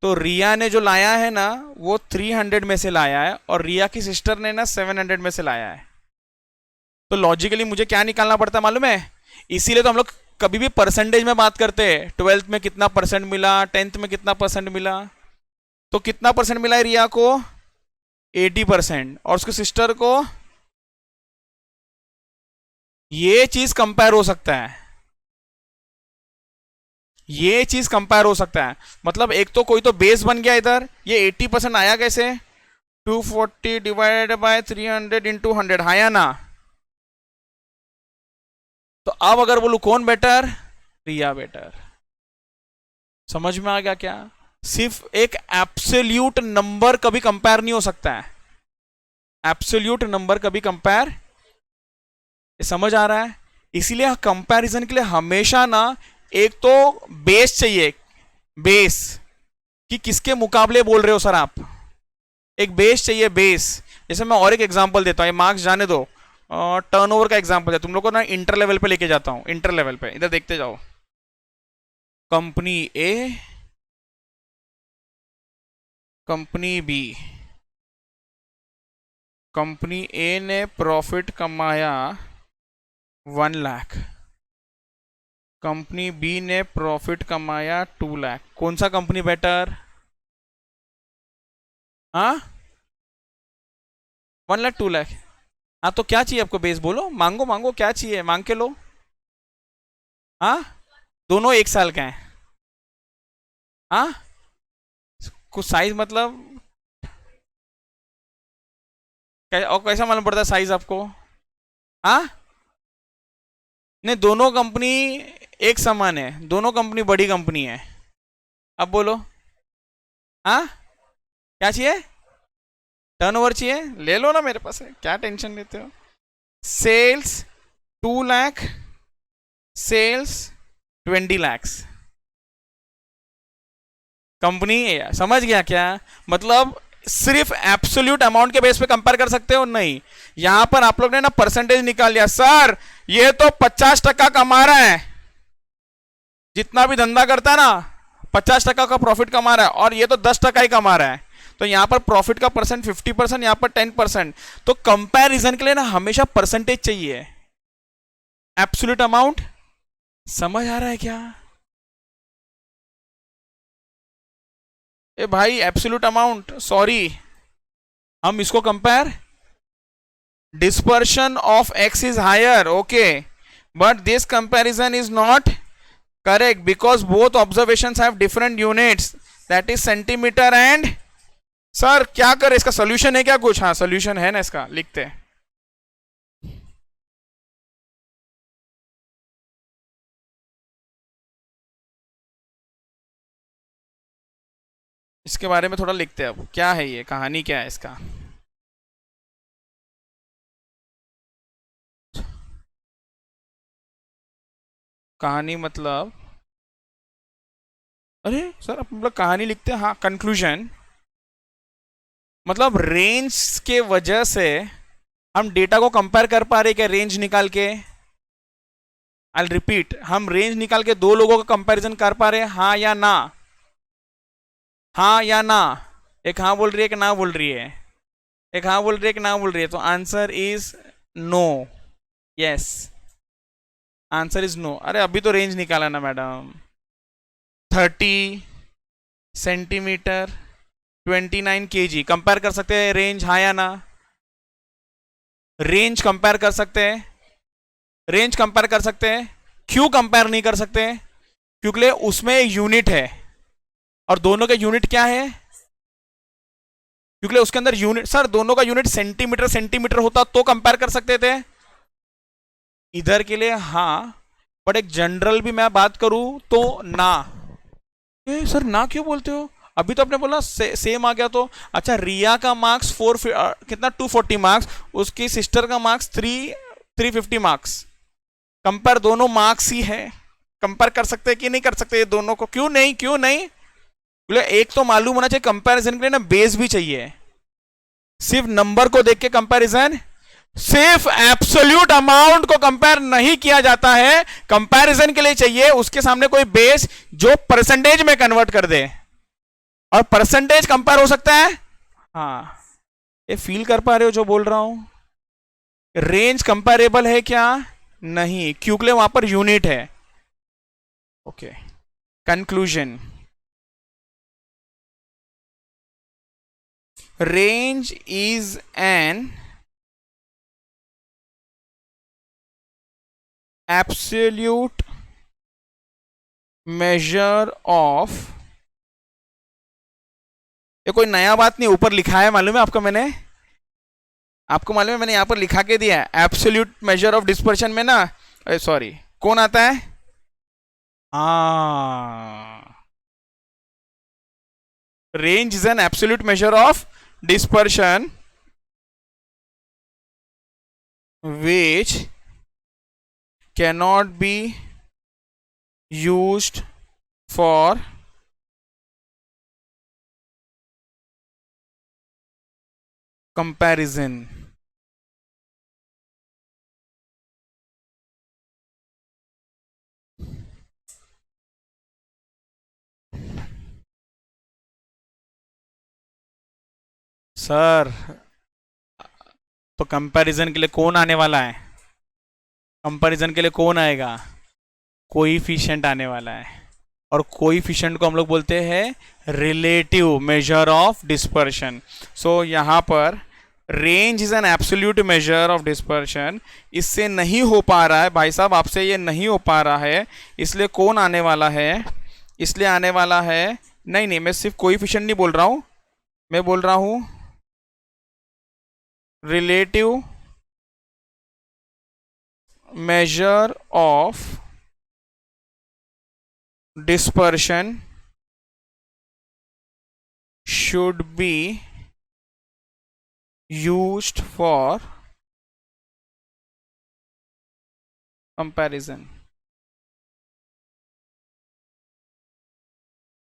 तो रिया ने जो लाया है ना वो 300 में से लाया है और रिया की सिस्टर ने ना 700 में से लाया है। तो लॉजिकली मुझे क्या निकालना पड़ता है मालूम है? इसीलिए तो हम लोग कभी भी परसेंटेज में बात करते हैं। 12th में कितना परसेंट मिला, 10th में कितना परसेंट मिला, तो कितना परसेंट मिला है रिया को? 80%, और उसके सिस्टर को, ये चीज कंपेयर हो सकता है, ये चीज कंपेयर हो सकता है। मतलब एक तो कोई तो बेस बन गया इधर, ये 80% आया कैसे? 240 डिवाइडेड बाय 300 इंटू 100 आया ना। तो अब अगर बोलू कौन बेटर, रिया बेटर। समझ में आ गया क्या? सिर्फ एक एब्सोल्यूट नंबर कभी कंपेयर नहीं हो सकता है, एब्सोल्यूट नंबर कभी कंपेयर, समझ आ रहा है? इसीलिए कंपैरिजन के लिए हमेशा ना एक तो बेस चाहिए, बेस, कि किसके मुकाबले बोल रहे हो सर आप, एक बेस चाहिए, बेस। जैसे मैं और एक एग्जांपल देता हूं, ये मार्क्स जाने दो, टर्नओवर का एग्जांपल है, तुम लोग को ना इंटर लेवल पे लेके जाता हूं, इंटर लेवल पे, इधर देखते जाओ। कंपनी ए, कंपनी बी, कंपनी ए ने प्रॉफिट कमाया 1 लाख, कंपनी बी ने प्रॉफिट कमाया 2 लाख। कौन सा कंपनी बेटर? हाँ, 1 लाख 2 लाख। हाँ, तो क्या चाहिए आपको? बेस बोलो, मांगो मांगो, क्या चाहिए मांग के लो। हाँ, दोनों 1 साल का है। हाँ, कुछ साइज मतलब और कैसा मालूम पड़ता है साइज आपको? हाँ, नहीं, दोनों कंपनी एक समान है, दोनों कंपनी बड़ी कंपनी है। अब बोलो, हाँ, क्या चाहिए? टर्नओवर चाहिए, ले लो ना, मेरे पास है, क्या टेंशन लेते हो? Sales 2 lakh, sales 20 lakh. Company, समझ गया क्या? मतलब सिर्फ एब्सोल्यूट अमाउंट के बेस पे कंपेयर कर सकते हो? नहीं, यहां पर आप लोग ने ना परसेंटेज निकाल लिया, सर ये तो 50% कमा रहा है, जितना भी धंधा करता है ना 50% का प्रॉफिट कमा रहा है, और ये तो 10% ही कमा रहा है। तो यहां पर प्रॉफिट का परसेंट 50%, यहां पर 10%। तो कंपैरिजन के लिए ना हमेशा परसेंटेज चाहिए, एब्सोल्यूट अमाउंट, समझ आ रहा है क्या? ए भाई एब्सोल्यूट अमाउंट, सॉरी, हम इसको compare, dispersion of x is higher, okay, but this comparison is not correct because both observations have different units, that is centimeter and, sir क्या करे, इसका सोल्यूशन है क्या कुछ? हाँ सोल्यूशन है ना इसका, लिखते हैं। इसके बारे में थोड़ा लिखते हैं अब, क्या है ये कहानी, क्या है इसका। कहानी मतलब, अरे सर हम लोग कहानी लिखते हैं, हाँ कंक्लूजन मतलब रेंज के वजह से हम डेटा को कंपेयर कर पा रहे क्या, रेंज निकाल के। आई रिपीट, हम रेंज निकाल के दो लोगों का कंपैरिजन कर पा रहे हैं, हाँ या ना? हाँ या ना? एक हाँ बोल रही है, एक ना बोल रही है, एक हाँ बोल रही है, एक ना बोल रही है, तो answer is no. Yes, answer is no. अरे अभी तो रेंज निकाला ना मैडम, 30 सेंटीमीटर 29 kg, कंपेयर कर सकते हैं रेंज, हाँ या ना? रेंज कंपेयर कर सकते हैं, रेंज कंपेयर कर सकते हैं। क्यों कंपेयर नहीं कर सकते? क्योंकि उसमें यूनिट है और दोनों का यूनिट क्या है, क्योंकि उसके अंदर यूनिट, सर दोनों का यूनिट सेंटीमीटर सेंटीमीटर होता तो कंपेयर कर सकते थे। इधर के लिए हाँ, बट एक जनरल भी मैं बात करूं तो ना। सर ना क्यों बोलते हो? अभी तो आपने बोला सेम आ गया तो। अच्छा, रिया का मार्क्स कितना 240 मार्क्स, उसकी सिस्टर का मार्क्स 350 मार्क्स, कंपेयर दोनों मार्क्स ही है, कंपेयर कर सकते हैं कि नहीं कर सकते ये दोनों को? क्यों नहीं, क्यों नहीं? बोले एक तो मालूम होना चाहिए कंपैरिजन के लिए ना, बेस भी चाहिए। सिर्फ नंबर को देख के कंपैरिजन, सिर्फ एब्सोल्यूट अमाउंट को कंपेयर नहीं किया जाता है, कंपैरिजन के लिए चाहिए उसके सामने कोई बेस जो परसेंटेज में कन्वर्ट कर दे, और परसेंटेज कंपेयर हो सकता है। हाँ, ये फील कर पा रहे हो जो बोल रहा हूं? रेंज कंपेरेबल है क्या? नहीं, क्योंकि वहां पर यूनिट है। Okay, conclusion, range is an absolute measure of, ये कोई नया बात नहीं, ऊपर लिखा है, मालूम है आपको, आपको मालूम है मैंने यहां पर लिखा के दिया है एब्सोल्यूट मेजर ऑफ डिस्पर्शन में ना, सॉरी कौन आता है? Range is an absolute measure of dispersion which cannot be used for comparison. Sir तो कंपैरिजन के लिए कौन आने वाला है? कंपैरिजन के लिए कौन आएगा? कोएफिशिएंट आने वाला है, और कोएफिशिएंट को हम लोग बोलते हैं रिलेटिव मेजर ऑफ डिस्पर्शन। सो यहां पर range is an absolute measure of dispersion, इससे नहीं हो पा रहा है भाई साहब, आपसे ये नहीं हो पा रहा है, इसलिए कौन आने वाला है? इसलिए आने वाला है, नहीं नहीं, मैं सिर्फ कोएफिशिएंट नहीं बोल रहा हूं, मैं बोल रहा हूं relative measure of dispersion should be used for comparison.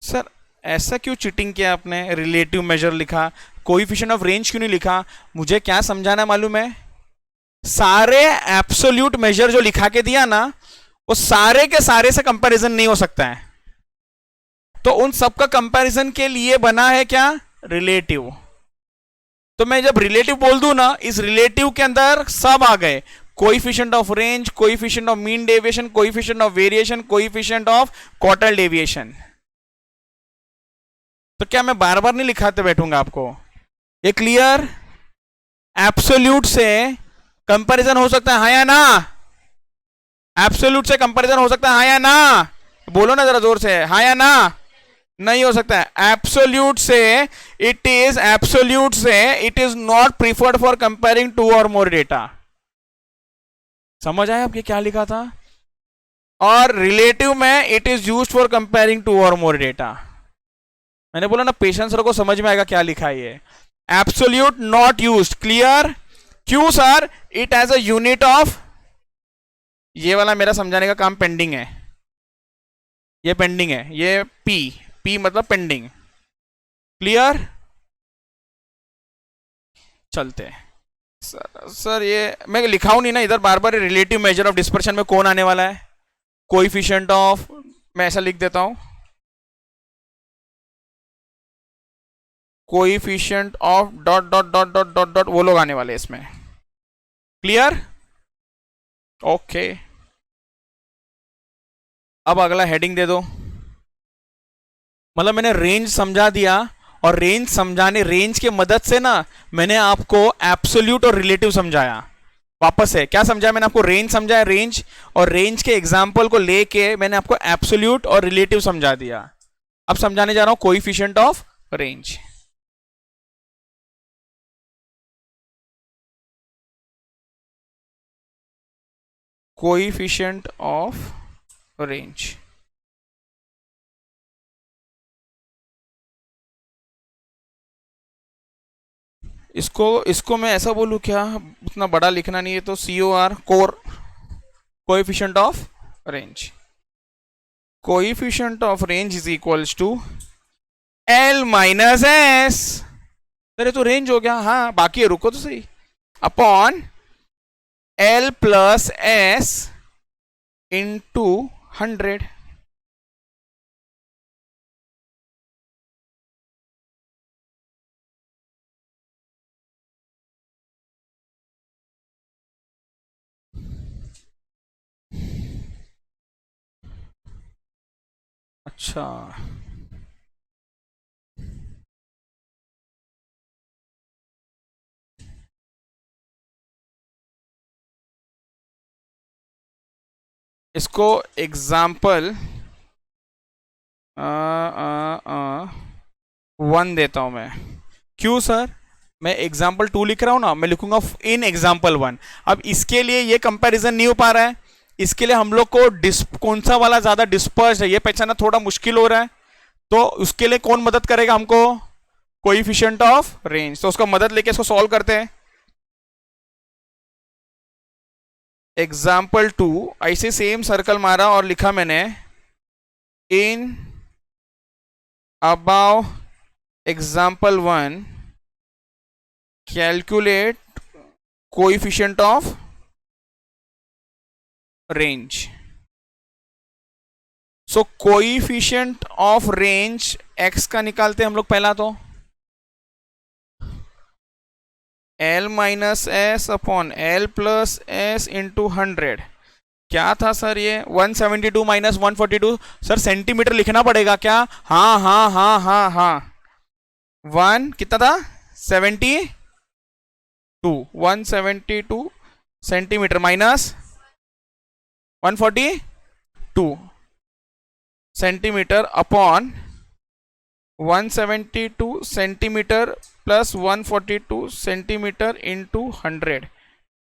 Sir ऐसा क्यों चीटिंग किया आपने? रिलेटिव मेजर लिखा, कोएफिशिएंट ऑफ रेंज क्यों नहीं लिखा? मुझे क्या समझाना मालूम है? सारे एब्सोल्यूट मेजर जो लिखा के दिया ना, वो सारे के सारे से कंपैरिजन नहीं हो सकता है, तो उन सबका कंपैरिजन के लिए बना है क्या? रिलेटिव। तो मैं जब रिलेटिव बोल दूं ना, इस रिलेटिव के अंदर सब आ गए, coefficient of range, coefficient of mean deviation, coefficient of variation, coefficient of quarter deviation. तो क्या मैं बार बार नहीं लिखाते बैठूंगा आपको? ये क्लियर? एब्सोल्यूट से कंपैरिजन हो सकता है, हाँ या ना? एब्सोल्यूट से कंपैरिजन हो सकता है, हाँ या ना? बोलो ना जरा जोर से, हाँ या ना? नहीं हो सकता है। एब्सोल्यूट से it is not preferred for comparing two और मोर डेटा। समझ आया आपके क्या लिखा था? और रिलेटिव में it is used for comparing two और मोर डेटा। मैंने बोला ना पेशेंस रखो, समझ में आएगा क्या लिखा है ये। Absolute not used, clear? क्यों sir? It as a unit of, ये वाला मेरा समझाने का काम पेंडिंग है, ये पेंडिंग है, ये पी मतलब पेंडिंग। क्लियर? चलते सर ये मैं लिखाऊं नहीं ना इधर बार बार। रिलेटिव मेजर ऑफ डिस्पर्शन में कौन आने वाला है? कोएफिशिएंट ऑफ, मैं ऐसा लिख देता हूं, coefficient of dot dot dot dot dot dot, वो लोग आने वाले इसमें। क्लियर? ओके, अब अगला हेडिंग दे दो। मतलब मैंने रेंज समझा दिया, और रेंज समझाने, रेंज के मदद से ना मैंने आपको एब्सोल्यूट और रिलेटिव समझाया। वापस है, क्या समझाया मैंने आपको? रेंज समझाया, रेंज, और रेंज के एग्जाम्पल को लेके मैंने आपको एब्सोल्यूट और रिलेटिव समझा दिया। अब समझाने जा रहा हूं coefficient of range. Coefficient of range, इसको मैं ऐसा बोलूं क्या, उतना बड़ा लिखना नहीं है, तो COR, coefficient of range. Coefficient of range is equals to L minus S। अरे तो रेंज हो गया, हाँ बाकी है, रुको तो सही, upon L plus S into 100। अच्छा, इसको एग्जाम्पल 1 देता हूं मैं। क्यों सर? मैं एग्जाम्पल 2 लिख रहा हूं ना, मैं लिखूंगा इन एग्जाम्पल 1। अब इसके लिए ये कंपैरिजन नहीं हो पा रहा है, इसके लिए हम लोग को कौन सा वाला ज्यादा डिस्पर्स्ड है ये पहचानना थोड़ा मुश्किल हो रहा है। तो उसके लिए कौन मदद करेगा हमको? Coefficient of range. तो उसका मदद लेके इसको सॉल्व करते हैं। एग्जाम्पल 2 ऐसे सेम सर्कल मारा और लिखा मैंने in above example 1 calculate coefficient of range. So coefficient of range x का निकालते हैं हम लोग पहला, तो L minus S upon L plus S into 100। क्या था सर ये? 172 माइनस 142। सर सेंटीमीटर लिखना पड़ेगा क्या? हाँ हाँ हाँ हाँ हाँ, 1 कितना था? 72, 172 centimetre minus 142 centimetre upon 172 centimetre plus 142 centimetre into 100।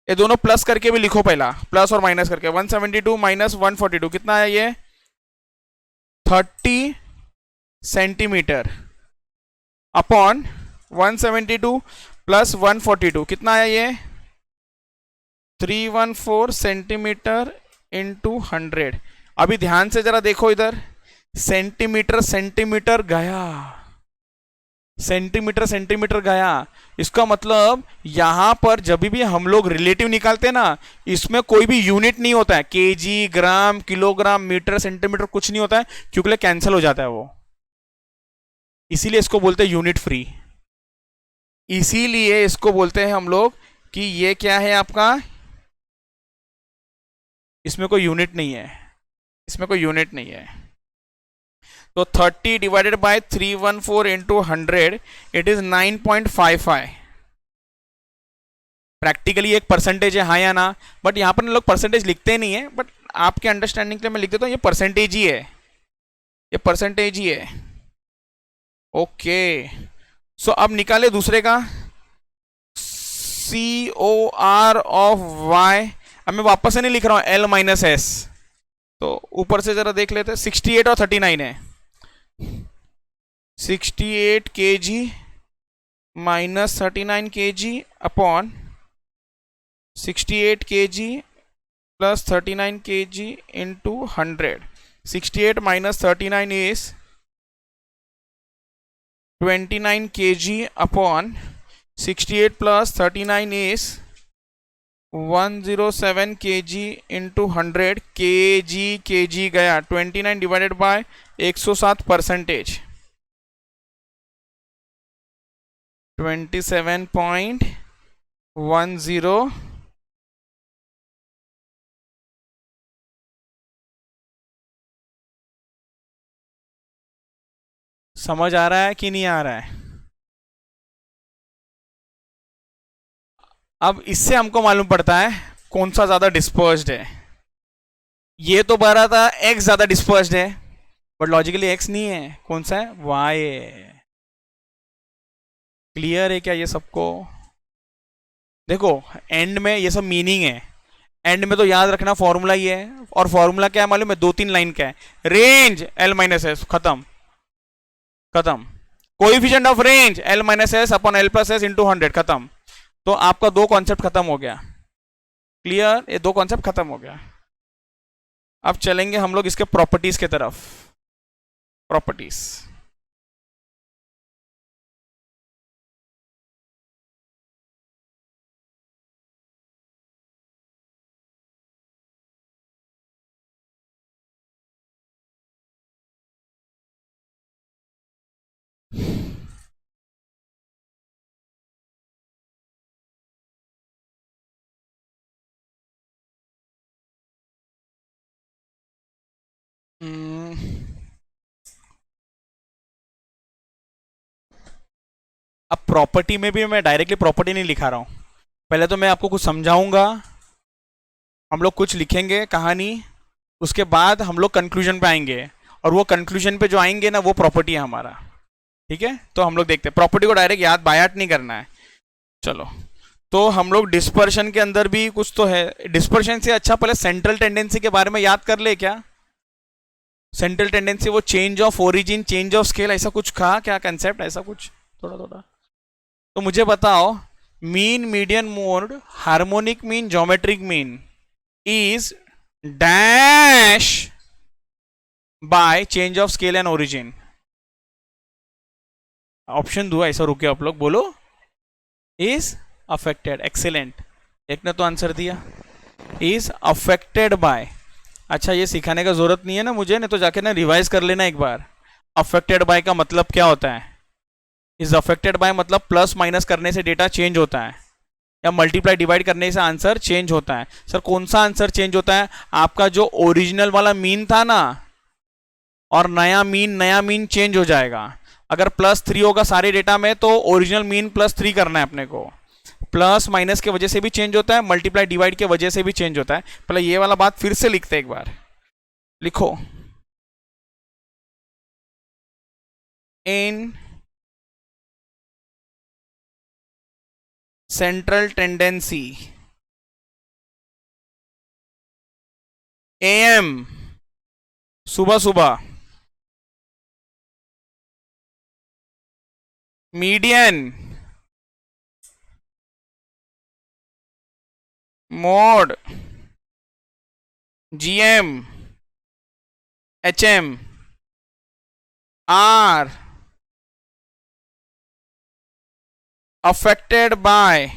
ये दोनों प्लस करके भी लिखो पहला, प्लस और माइनस करके। 172 माइनस 142 कितना है ये? 30 सेंटीमीटर अपॉन 172 प्लस 142 कितना है ये? 314 सेंटीमीटर इंटू 100। अभी ध्यान से जरा देखो इधर, सेंटीमीटर सेंटीमीटर गया, सेंटीमीटर सेंटीमीटर गया। इसका मतलब यहां पर जब भी हम लोग रिलेटिव निकालते हैं ना, इसमें कोई भी यूनिट नहीं होता है, केजी, ग्राम, किलोग्राम, मीटर, सेंटीमीटर कुछ नहीं होता है, क्योंकि कैंसिल हो जाता है वो। इसीलिए इसको बोलते हैं यूनिट फ्री। इसीलिए इसको बोलते हैं हम लोग कि ये क्या है आपका इसमें कोई यूनिट नहीं है, इसमें कोई यूनिट नहीं है। तो 30 divided by 314 into 100, it is 9.55। Practically एक परसेंटेज है, हाँ या ना, बट यहाँ पर लोग परसेंटेज लिखते नहीं है, बट आपके अंडरस्टैंडिंग के लिए मैं लिख देता हूँ, ये परसेंटेज ही है, ये परसेंटेज ही है। ओके, सो अब निकाले दूसरे का, COR ऑफ Y। अब मैं वापस से नहीं लिख रहा हूँ L माइनस एस, तो ऊपर से जरा देख लेते हैं। 68 और 39 है, 68 kg minus 39 kg upon 68 kg plus 39 kg into 100। 68 minus 39 is 29 kg upon 68 plus 39 is 107 kg into 100। kg गया, 29 डिवाइडेड बाय 107 परसेंटेज, 27.10। समझ आ रहा है कि नहीं आ रहा है? अब इससे हमको मालूम पड़ता है कौन सा ज्यादा डिस्पर्स्ड है। ये तो बता था एक्स ज्यादा डिस्पर्स्ड है, बट लॉजिकली एक्स नहीं है, कौन सा है? वाई है। क्लियर है क्या ये सबको? देखो एंड में ये सब मीनिंग है, एंड में तो याद रखना फॉर्मूला ही है, और फॉर्मूला क्या है मालूम है? 2-3 लाइन का है, रेंज L माइनस एस, खत्म खत्म। Coefficient of range L minus S upon L plus S into 100, खत्म। तो आपका दो कॉन्सेप्ट खत्म हो गया। क्लियर? ये दो कॉन्सेप्ट खत्म हो गया। अब चलेंगे हम लोग इसके प्रॉपर्टीज के तरफ। प्रॉपर्टीज, अब प्रॉपर्टी में भी मैं डायरेक्टली प्रॉपर्टी नहीं लिखा रहा हूं, पहले तो मैं आपको कुछ समझाऊंगा, हम लोग कुछ लिखेंगे कहानी, उसके बाद हम लोग कंक्लूजन पे आएंगे, और वो कंक्लूजन पे जो आएंगे ना, वो प्रॉपर्टी है हमारा। ठीक है, तो हम लोग देखते हैं, प्रॉपर्टी को डायरेक्ट याद बायाट नहीं करना है। चलो, तो हम लोग डिस्पर्शन के अंदर भी कुछ तो है। डिस्पर्शन से अच्छा पहले सेंट्रल टेंडेंसी के बारे में याद कर ले क्या? सेंट्रल टेंडेंसी वो change of origin, change of scale, ऐसा कुछ कहा क्या कंसेप्ट, ऐसा कुछ थोड़ा थोड़ा? तो मुझे बताओ, mean, median, mode, harmonic mean, geometric mean is dash by change of scale and origin. Option दो, ऐसा रुके आप लोग, बोलो। इज अफेक्टेड, एक्सीलेंट, एक ने तो आंसर दिया, इज अफेक्टेड बाय। अच्छा, ये सिखाने का जरूरत नहीं है ना मुझे, नहीं तो जाके ना रिवाइज कर लेना एक बार। अफेक्टेड बाय का मतलब क्या होता है? इज अफेक्टेड बाय मतलब प्लस माइनस करने से डेटा चेंज होता है, या मल्टीप्लाई डिवाइड करने से आंसर चेंज होता है। सर कौन सा आंसर चेंज होता है? आपका जो ओरिजिनल वाला मीन था ना, और नया मीन चेंज हो जाएगा। अगर +3 होगा सारे डेटा में, तो ओरिजिनल मीन +3 करना है अपने को। प्लस माइनस के वजह से भी चेंज होता है, मल्टीप्लाई डिवाइड के वजह से भी चेंज होता है। पहले ये वाला बात फिर से लिखते एक बार, लिखो। इन सेंट्रल टेंडेंसी AM, सुबह सुबह, median, mode, GM, HM, are affected by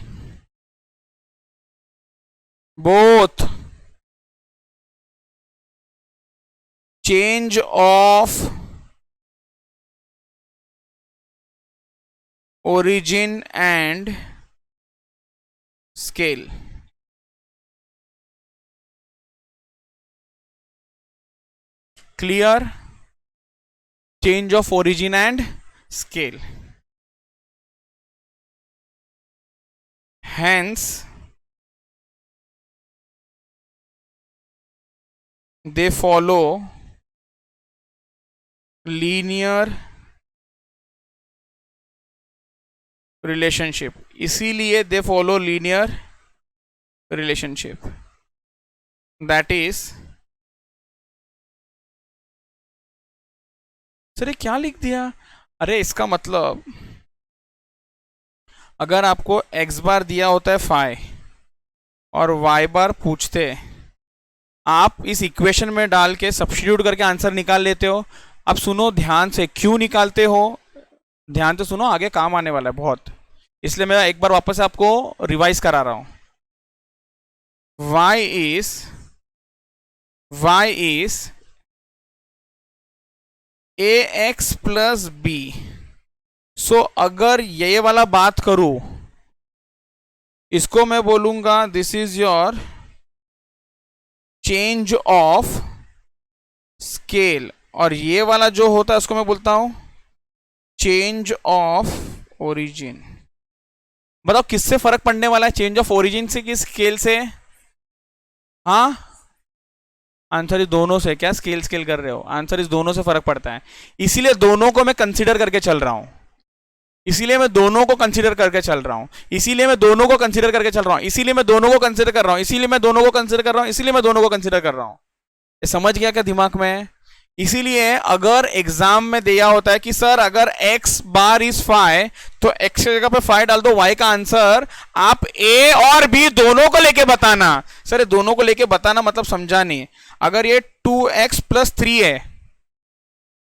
both change of origin and scale। clear, change of origin and scale. Hence, they follow linear relationship. इसीलिए they follow linear relationship. That is, sir ये क्या लिख दिया? अरे इसका मतलब अगर आपको x बार दिया होता है फाई और y बार पूछते, आप इस इक्वेशन में डाल के सब्स्टिट्यूट करके आंसर निकाल लेते हो. अब सुनो ध्यान से, क्यों निकालते हो ध्यान से सुनो, आगे काम आने वाला है बहुत, इसलिए मैं एक बार वापस आपको रिवाइज करा रहा हूं. y is ax plus B. So अगर ये वाला बात करूं, इसको मैं बोलूंगा this is your change of scale, और ये वाला जो होता है उसको मैं बोलता हूं चेंज ऑफ ओरिजिन. बताओ किससे फर्क पड़ने वाला है, चेंज ऑफ ओरिजिन से कि स्केल से? हाँ, आंसर इस दोनों से. क्या स्केल स्केल कर रहे हो? आंसर इस दोनों से फर्क पड़ता है. इसीलिए दोनों को मैं कंसीडर करके चल रहा हूं, इसीलिए मैं दोनों को कंसीडर करके चल रहा हूं, इसीलिए मैं दोनों को कंसीडर करके चल रहा हूं, इसीलिए मैं दोनों को कंसीडर कर रहा हूं, इसीलिए मैं दोनों को कंसीडर कर रहा हूं, इसीलिए मैं दोनों को कंसीडर कर रहा हूं. ये समझ गया क्या दिमाग में? इसीलिए अगर एग्जाम में दिया होता है कि सर अगर x बार इज फाई, तो x की जगह पे फाई डाल दो, y का आंसर आप a और b दोनों को लेके बताना. सर दोनों को लेके बताना मतलब समझा नहीं. अगर ये 2x प्लस 3 है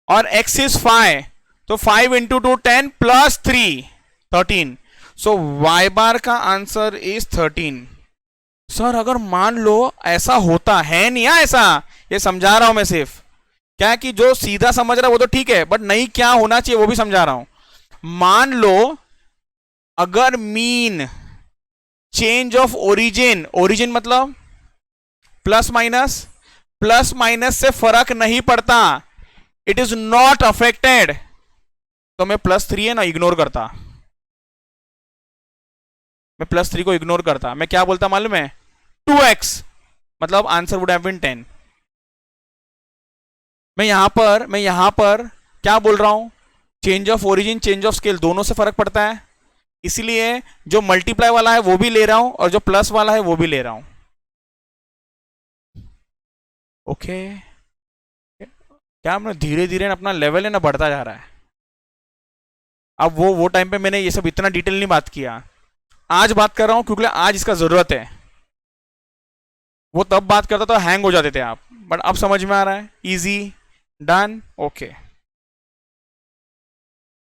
और x इज फाई, तो 5 इंटू 2 10 प्लस 3 13. सो y बार का आंसर इज 13. सर अगर मान लो ऐसा होता है, नहीं है ऐसा, ये समझा रहा हूं मैं सिर्फ. क्या कि जो सीधा समझ रहा है वो तो ठीक है, बट नहीं क्या होना चाहिए वो भी समझा रहा हूं. मान लो अगर mean change of origin, origin मतलब प्लस माइनस से फर्क नहीं पड़ता, इट इज नॉट अफेक्टेड, तो मैं +3 है ना इग्नोर करता, मैं +3 को इग्नोर करता. मैं क्या बोलता मालूम है? 2x, मतलब आंसर वुड हैव बीन 10. मैं यहां पर क्या बोल रहा हूं? Change of origin, change of scale दोनों से फर्क पड़ता है, इसलिए जो मल्टीप्लाई वाला है वो भी ले रहा हूं और जो प्लस वाला है वो भी ले रहा हूं. ओके, क्या हमने धीरे धीरे अपना लेवल है ना बढ़ता जा रहा है. अब वो टाइम पे मैंने ये सब इतना डिटेल नहीं बात किया, आज बात कर रहा हूं क्योंकि आज इसका जरूरत है. वो तब बात करता तो हैंग हो जाते थे आप, बट अब समझ में आ रहा है. Easy, done, okay.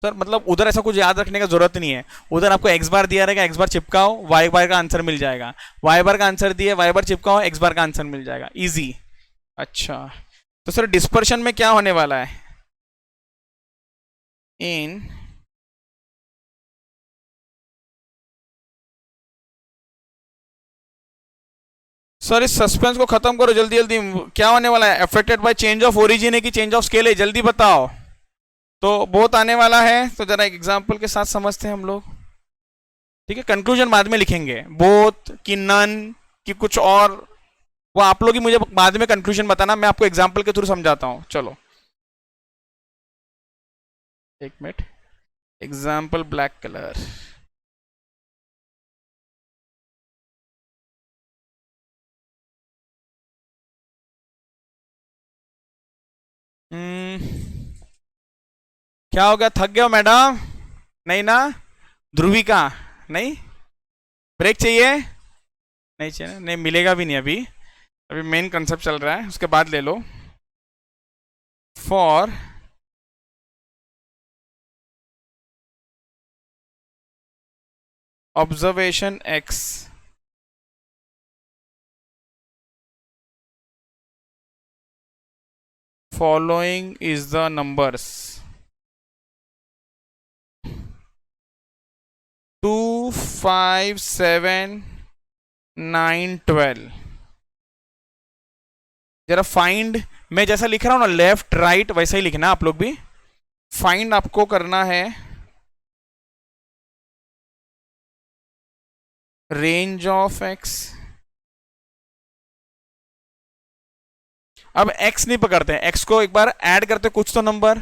सर मतलब उधर ऐसा कुछ याद रखने का जरूरत नहीं है, उधर आपको x बार दिया रहेगा, x बार चिपकाओ, y बार का आंसर मिल जाएगा, y बार का आंसर दिए, y बार चिपकाओ, x बार का आंसर मिल जाएगा. इजी. अच्छा, तो सर डिस्पर्शन में क्या होने वाला है? इन सर इस सस्पेंस को खत्म करो जल्दी जल्दी. क्या होने वाला है? Affected by change of origin है कि चेंज ऑफ स्केल है? जल्दी बताओ. तो बहुत आने वाला है, तो जरा एक एग्जांपल के साथ समझते हैं हम लोग. ठीक है, कंक्लूजन बाद में लिखेंगे, बोथ कि नन कि कुछ और, वो आप लोग ही मुझे बाद में कंक्लूजन बताना, मैं आपको एग्जांपल के थ्रू समझाता हूं. चलो एक मिनट. Example black colour. क्या हो गया, थक गया हो मैडम? नहीं ना? ध्रुविका नहीं? ब्रेक चाहिए? नहीं चाहिए, नहीं मिलेगा भी नहीं अभी, अभी मेन कंसेप्ट चल रहा है, उसके बाद ले लो. For observation x following is the numbers 2, 5, 7, 9, 12. जरा फाइंड, मैं जैसा लिख रहा हूं ना लेफ्ट राइट वैसा ही लिखना आप लोग भी। फाइंड आपको करना है रेंज ऑफ एक्स। अब एक्स नहीं पकड़ते हैं, एक्स को एक बार ऐड करते कुछ तो नंबर।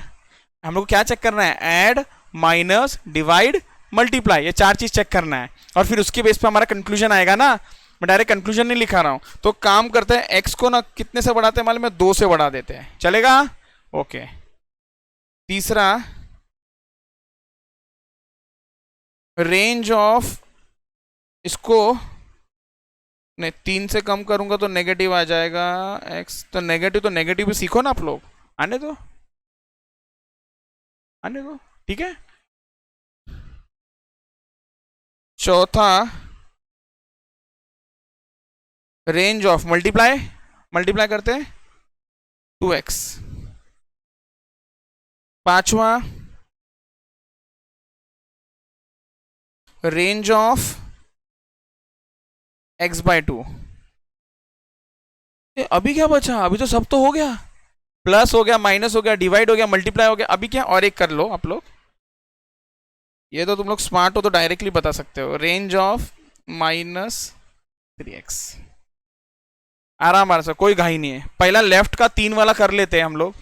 हम लोग को क्या चेक करना है, ऐड माइनस डिवाइड मल्टीप्लाई, ये चार चीज चेक करना है और फिर उसके बेस पे हमारा कंक्लूजन आएगा ना। मैं डायरेक्ट कंक्लूजन नहीं लिखा रहा हूं, तो काम करते हैं एक्स को ना कितने से बढ़ाते हैं मालूम है, 2 से बढ़ा देते हैं, चलेगा? ओके। तीसरा, रेंज ऑफ, इसको नहीं 3 से कम करूंगा तो नेगेटिव आ जाएगा एक्स, तो नेगेटिव भी सीखो ना आप लोग, आने दो आने दो, ठीक है। चौथा, रेंज ऑफ मल्टीप्लाई, मल्टीप्लाई करते हैं 2x। पांचवा, रेंज ऑफ x/2। अभी क्या बचा, अभी तो सब तो हो गया, प्लस हो गया, माइनस हो गया, डिवाइड हो गया, मल्टीप्लाई हो गया, अभी क्या और एक कर लो आप लोग। ये तो तुम लोग स्मार्ट हो तो डायरेक्टली बता सकते हो, रेंज ऑफ -3x। आराम आराम से, कोई घाई नहीं है, पहला लेफ्ट का 3 वाला कर लेते हैं हम लोग।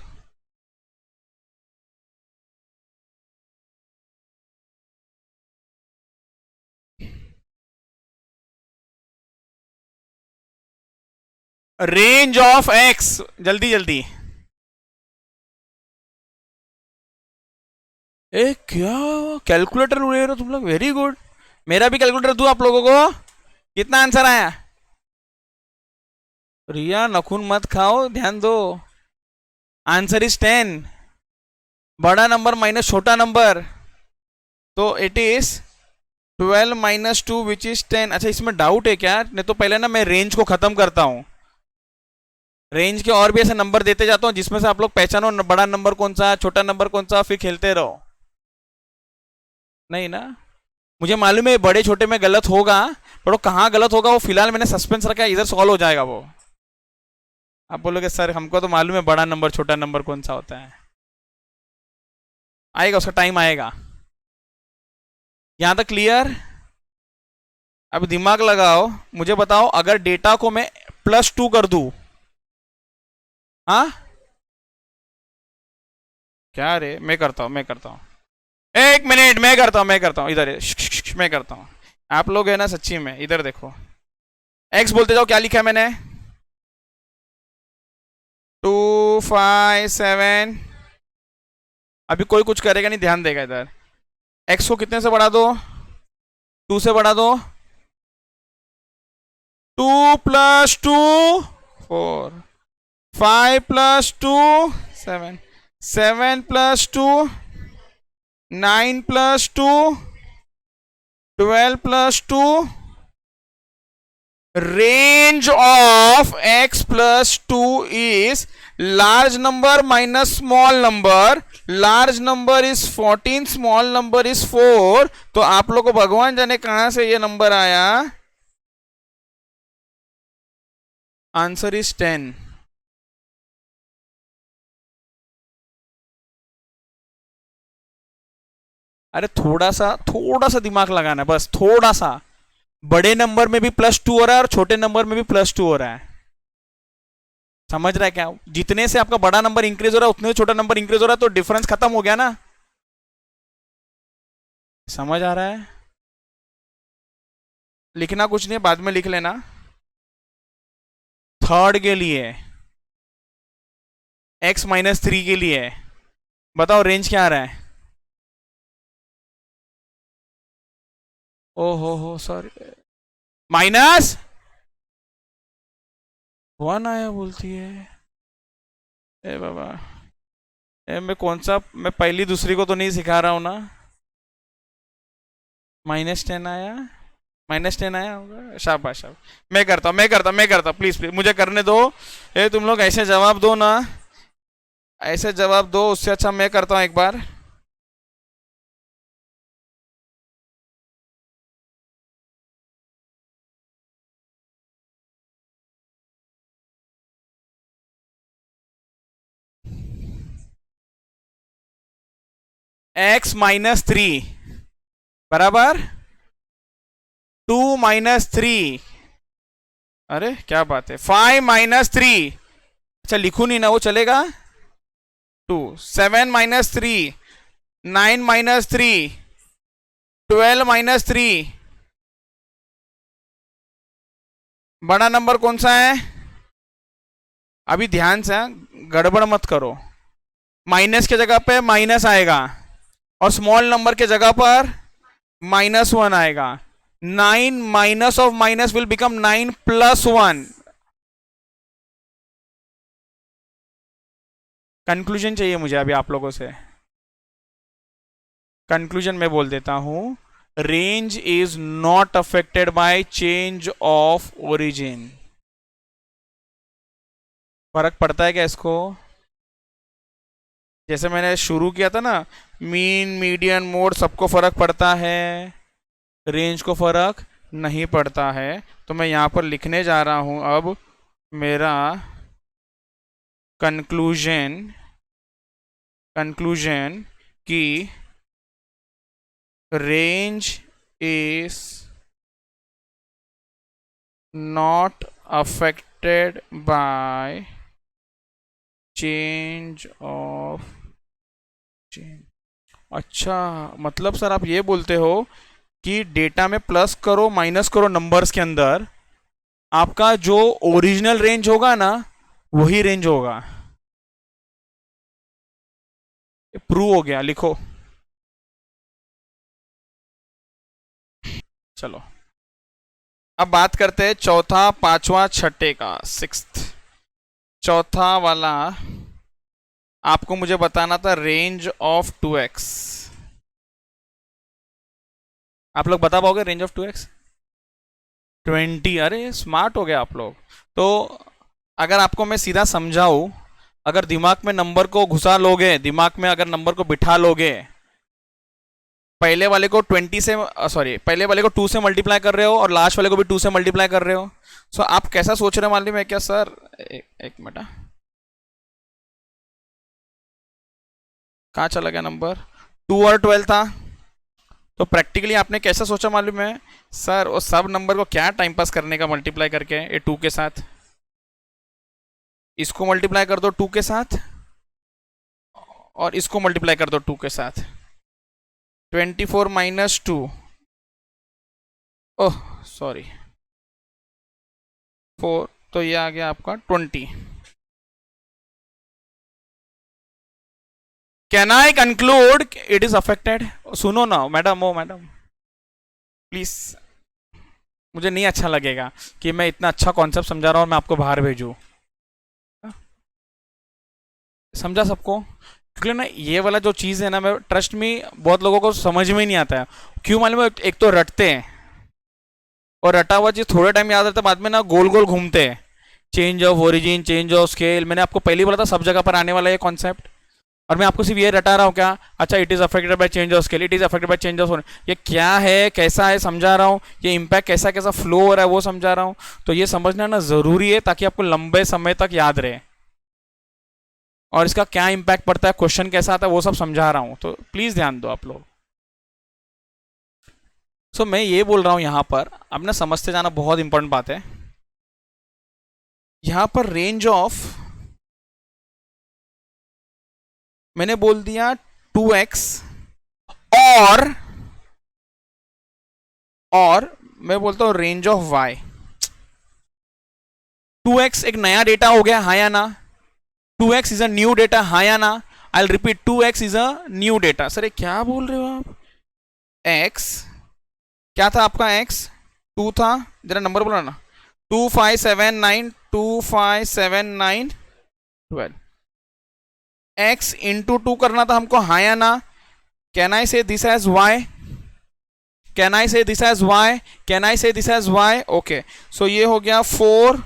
रेंज ऑफ एक्स, जल्दी जल्दी। ए क्या कैलकुलेटर उड़े रहे हो तुम लोग, वेरी गुड। मेरा भी कैलकुलेटर दूं आप लोगों को? कितना आंसर आया? रिया नखून मत खाओ, ध्यान दो। Answer is 10। बड़ा नंबर माइनस छोटा नंबर, तो it is 12 minus 2 which is 10। अच्छा इसमें डाउट है क्या? नहीं तो पहले ना मैं रेंज को खत्म करता हूं, रेंज के और भी ऐसे नंबर देते जाता हूं जिसमें से आप लोग पहचानो बड़ा नंबर कौन सा, छोटा नंबर कौन सा, फिर खेलते रहो। नहीं ना, मुझे मालूम है बड़े छोटे में गलत होगा, पर वो कहाँ गलत होगा वो फिलहाल मैंने सस्पेंस रखा है, इधर सॉल्व हो जाएगा वो। आप बोलोगे सर हमको तो मालूम है बड़ा नंबर छोटा नंबर कौन सा होता है, आएगा उसका टाइम आएगा। यहां तक क्लियर? अब दिमाग लगाओ, मुझे बताओ अगर डेटा को मैं +2 कर दूं, हाँ क्या रे, मैं करता हूं 1 मिनट, मैं करता हूं इधर मैं करता हूं। आप लोग है ना सच्ची में, इधर देखो, एक्स बोलते जाओ, क्या लिखा है मैंने, 257। अभी कोई कुछ करेगा नहीं, ध्यान देगा इधर। एक्स को कितने से बढ़ा दो, 2 से बढ़ा दो, 2 + 2 4, 5 + 2 7, 7 + 2 9 + 2 12 + 2। Range of x plus 2 is large number minus small number. Large number is 14, small number is 4। तो आप लोग को भगवान जाने कहां से ये नंबर आया, आंसर इज 10। अरे थोड़ा सा दिमाग लगाना है, बस थोड़ा सा। बड़े नंबर में भी +2 हो रहा है और छोटे नंबर में भी +2 हो रहा है, समझ रहा है क्या? जितने से आपका बड़ा नंबर इंक्रीज हो रहा है उतने से छोटा नंबर इंक्रीज हो रहा है, तो डिफरेंस खत्म हो गया ना। समझ आ रहा है? लिखना कुछ नहीं है, बाद में लिख लेना। थर्ड के लिए, x-3 के लिए बताओ रेंज क्या आ रहा है? हो सॉरी, -1 आया बोलती है। ए बाबा, मैं कौन सा, मैं पहली दूसरी को तो नहीं सिखा रहा हूं ना। -10 आया, -10 आया होगा, शाबाश शाबाश। मैं करता, प्लीज प्लीज मुझे करने दो। तुम लोग ऐसे जवाब दो ना, ऐसे जवाब दो, उससे अच्छा मैं करता हूं एक बार। x माइनस 3 बराबर 2 माइनस 3, अरे क्या बात है, 5 माइनस 3, अच्छा लिखू नहीं ना वो चलेगा, 2, 7 माइनस 3, 9 माइनस 3, 12 माइनस 3, बड़ा नंबर कौन सा है? अभी ध्यान से गड़बड़ मत करो, माइनस के जगह पे माइनस आएगा और स्मॉल नंबर के जगह पर -1 आएगा। 9 minus of minus will become 9 plus 1। Conclusion चाहिए मुझे अभी आप लोगों से, कंक्लूजन में बोल देता हूं, range is not affected by change of origin. फर्क पड़ता है क्या इसको? जैसे मैंने शुरू किया था ना, मीन मीडियन मोड सबको फर्क पड़ता है, रेंज को फर्क नहीं पड़ता है। तो मैं यहां पर लिखने जा रहा हूं अब मेरा कंक्लूजन, कंक्लूजन कि range is not affected by change of change. अच्छा, मतलब सर आप ये बोलते हो कि डेटा में प्लस करो माइनस करो नंबर्स के अंदर, आपका जो ओरिजिनल रेंज होगा ना वही रेंज होगा। प्रूव हो गया, लिखो। चलो अब बात करते हैं चौथा पांचवा छठे का, सिक्स्थ। चौथा वाला आपको मुझे बताना था रेंज ऑफ 2x। आप लोग बता पाओगे रेंज ऑफ 2x? 20। अरे स्मार्ट हो गए आप लोग। तो अगर आपको मैं सीधा समझाऊं, अगर दिमाग में नंबर को घुसा लोगे, दिमाग में अगर नंबर को बिठा लोगे, पहले वाले को 20 से, सॉरी पहले वाले को 2 से मल्टीप्लाई कर रहे हो और लास्ट वाले को भी 2 से मल्टीप्लाई कर रहे हो। सो आप कैसा सोच रहे हो मालूम है क्या सर? एक मिनट, कहाँ चला गया नंबर? 2 और 12 था। तो प्रैक्टिकली आपने कैसा सोचा मालूम है सर? वो सब नंबर को क्या टाइम पास करने का मल्टीप्लाई करके ये 2 के साथ, इसको मल्टीप्लाई कर दो 2 के साथ और इसको मल्टीप्लाई कर दो 2 के साथ। 24 माइनस 2, ओह सॉरी 4, तो ये आ गया आपका 20। Can I conclude it is affected? सुनो ना मैडम, ओ मैडम प्लीज, मुझे नहीं अच्छा लगेगा कि मैं इतना अच्छा कॉन्सेप्ट समझा रहा हूँ और मैं आपको बाहर भेजूँ। समझा सबको? क्योंकि ना ये वाला जो चीज़ है ना, मैं ट्रस्ट में बहुत लोगों को समझ में ही नहीं आता है। क्यों मालूम है? एक तो रटते हैं और रटा हुआ चीज़ थोड़े टाइम याद रहता है, बाद में ना गोल गोल घूमते हैं। Change of origin, change of scale, मैंने आपको पहले बोला था सब जगह पर आने वाला ये कॉन्सेप्ट, और मैं आपको सिर्फ ये रटा रहा हूँ क्या? अच्छा it is affected by change of scale, it is affected by change of, ये क्या है कैसा है समझा रहा हूँ, ये इम्पैक्ट कैसा कैसा फ्लो हो रहा है वो समझा रहा हूँ। तो ये समझना ना जरूरी है ताकि आपको लंबे समय तक याद रहे, और इसका क्या इम्पैक्ट पड़ता है, क्वेश्चन कैसा आता है, वो सब समझा रहा हूँ, तो प्लीज ध्यान दो आप लोग। सो मैं ये बोल रहा हूँ यहाँ पर, अब ना समझते जाना बहुत इंपॉर्टेंट बात है। यहाँ पर रेंज ऑफ मैंने बोल दिया 2x, और मैं बोलता हूँ रेंज ऑफ y। 2x एक नया डेटा हो गया, हाँ या ना? 2x is a new data, हाँ या ना? I will repeat, 2x is a new data. Sir ये क्या बोल रहे हो आप? x क्या था आपका? x 2 था, जरा नंबर बोला ना, 2579, 2579, 12। x इंटू 2 करना था हमको, हाँ या ना? Can I say this as y? Can I say this as y? Can I say this as y? Okay, so ये हो गया 4,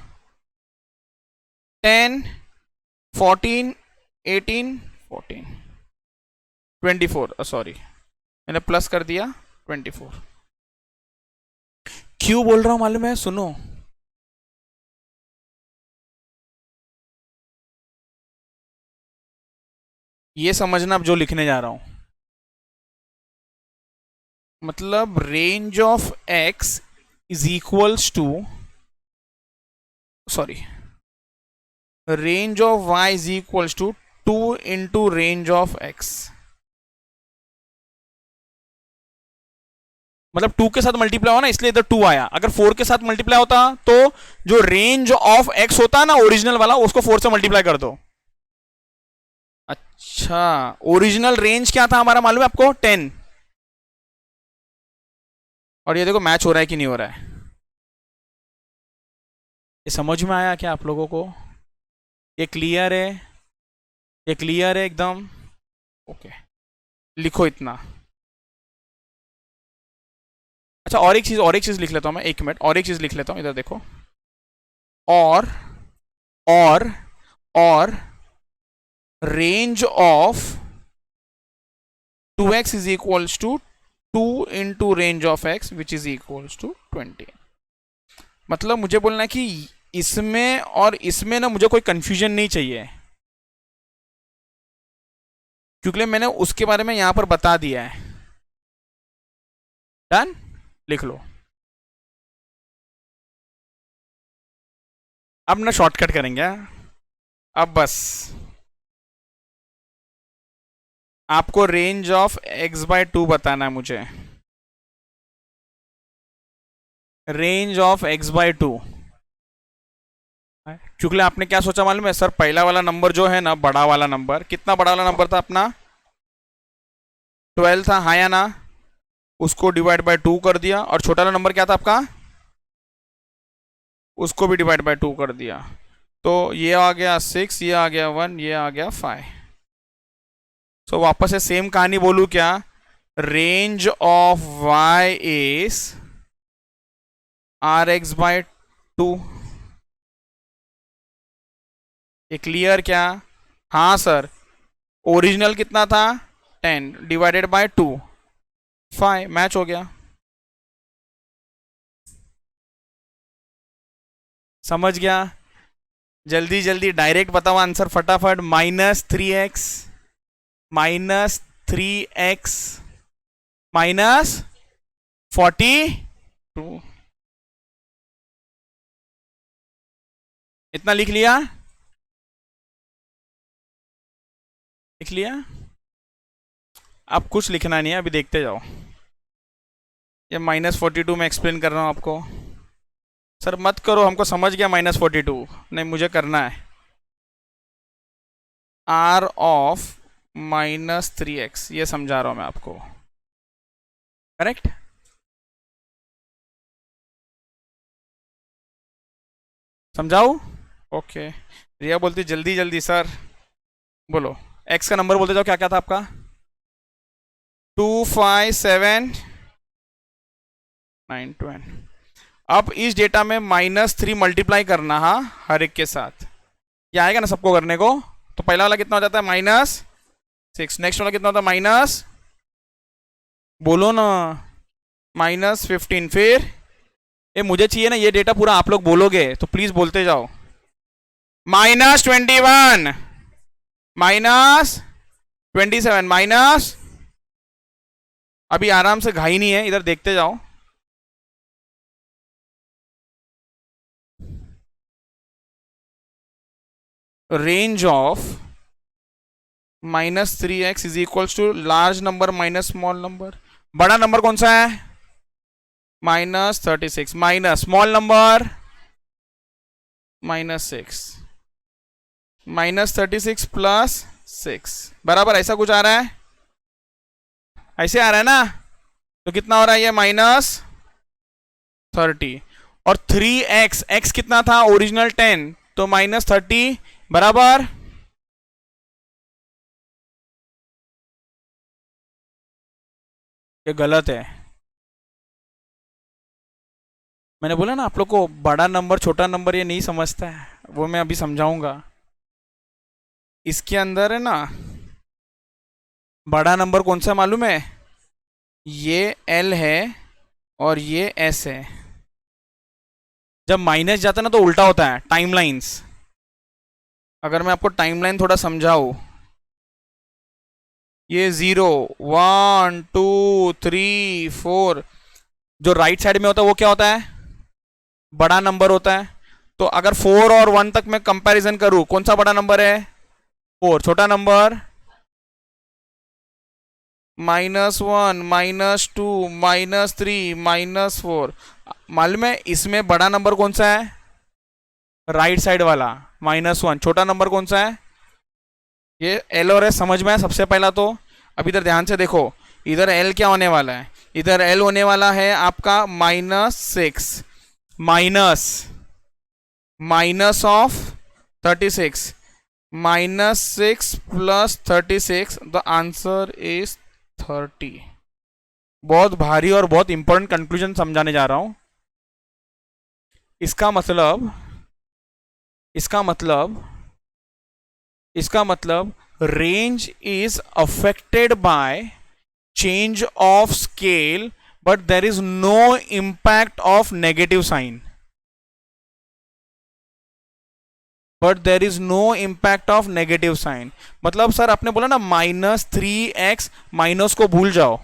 10, 14, 18, 14, 24, सॉरी मैंने प्लस कर दिया 24। क्यों बोल रहा हूं मालूम है? सुनो, ये समझना अब जो लिखने जा रहा हूं। मतलब range of x is equals to, sorry, range of y is equals to 2 into range of x. मतलब 2 के साथ मल्टीप्लाई हुआ ना, इसलिए इधर 2 आया। अगर 4 के साथ मल्टीप्लाई होता तो जो रेंज ऑफ एक्स होता है ना ओरिजिनल वाला, उसको 4 से मल्टीप्लाई कर दो। अच्छा, ओरिजिनल रेंज क्या था हमारा मालूम है आपको? 10। और ये देखो मैच हो रहा है कि नहीं हो रहा है। ये समझ में आया क्या आप लोगों को? ये क्लियर है? ये क्लियर है एकदम? ओके, लिखो इतना। अच्छा, और एक चीज लिख लेता हूं मैं, 1 मिनट, और एक चीज लिख लेता हूं, इधर देखो। और और और range of 2x is equals to 2 into range of x which is equals to 20। मतलब मुझे बोलना है कि इसमें और इसमें ना मुझे कोई कंफ्यूजन नहीं चाहिए, क्योंकि मैंने उसके बारे में यहां पर बता दिया है। डन, लिख लो। अब ना शॉर्टकट करेंगे, अब बस आपको रेंज ऑफ x बाय 2 बताना है मुझे। रेंज ऑफ x बाय 2, क्योंकि आपने क्या सोचा मालूम है सर? पहला वाला नंबर जो है ना, बड़ा वाला नंबर, कितना बड़ा वाला नंबर था अपना? 12 था, हाँ या ना? उसको डिवाइड बाय 2 कर दिया। और छोटा वाला नंबर क्या था आपका? उसको भी डिवाइड बाय 2 कर दिया। तो ये आ गया 6, ये आ गया 1, ये आ गया 5। तो वापस से सेम कहानी बोलूं क्या? Range of y is rx by 2। ये क्लियर क्या? हाँ सर, ओरिजिनल कितना था? 10 डिवाइडेड बाय 2, 5, मैच हो गया। समझ गया? जल्दी जल्दी डायरेक्ट बताओ आंसर फटाफट। -3x -3x -42, इतना लिख लिया? लिख लिया? अब कुछ लिखना नहीं है, अभी देखते जाओ। ये -42 में एक्सप्लेन कर रहा हूं आपको। सर मत करो, हमको समझ गया -42, नहीं मुझे करना है। r ऑफ -3x, ये समझा रहा हूं मैं आपको, करेक्ट? समझाऊ? ओके। रिया बोलती जल्दी जल्दी सर। बोलो, x का नंबर बोलते जाओ, क्या क्या था आपका? 2, 5, 7, 9, 10। अब इस डेटा में -3 मल्टीप्लाई करना, हाँ, हर एक के साथ। ये आएगा ना सबको करने को? तो पहला वाला कितना हो जाता है? -6। नेक्स्ट वाला कितना होता है? माइनस, बोलो ना, -15। फिर ये मुझे चाहिए ना, ये डेटा पूरा आप लोग बोलोगे तो प्लीज बोलते जाओ। -21, -27, माइनस, अभी आराम से, घाई नहीं है, इधर देखते जाओ। Range of -3x is equals to large number minus small number. बड़ा नंबर कौन सा है? -36 माइनस स्मॉल नंबर -6, -36 प्लस 6 बराबर ऐसा कुछ आ रहा है, ऐसे आ रहा है ना? तो कितना हो रहा है ये? -30। और 3x, x कितना था ओरिजिनल? 10, तो -30 बराबर। ये गलत है। मैंने बोला ना आप लोग को, बड़ा नंबर छोटा नंबर ये नहीं समझता है, वो मैं अभी समझाऊंगा। इसके अंदर है ना, बड़ा नंबर कौन सा मालूम है? ये L है और ये S है। जब माइनस जाता है ना तो उल्टा होता है, टाइमलाइंस। अगर मैं आपको टाइमलाइन थोड़ा समझाऊं, ये 0 1 2 3 4, जो राइट साइड में होता है वो क्या होता है, बड़ा नंबर होता है। तो अगर 4 और 1 तक मैं कंपैरिजन करूं, कौन सा बड़ा नंबर है, 4। छोटा नंबर -1 -2 -3 -4। मालूम है इसमें बड़ा नंबर कौन सा है, राइट साइड वाला -1। छोटा नंबर कौन सा है, ये एल और एस। समझ में है सबसे पहला तो। अब इधर ध्यान से देखो, इधर एल क्या होने वाला है, इधर एल होने वाला है आपका -6 minus minus of 36, -6 + 36, the answer is 30। बहुत भारी और बहुत इंपॉर्टेंट कंक्लूजन समझाने जा रहा हूं। इसका मतलब इसका मतलब इसका मतलब range is affected by change of scale, but there is no impact of negative sign. But there is no impact of negative sign. मतलब सर आपने बोला ना -3x, माइनस को भूल जाओ,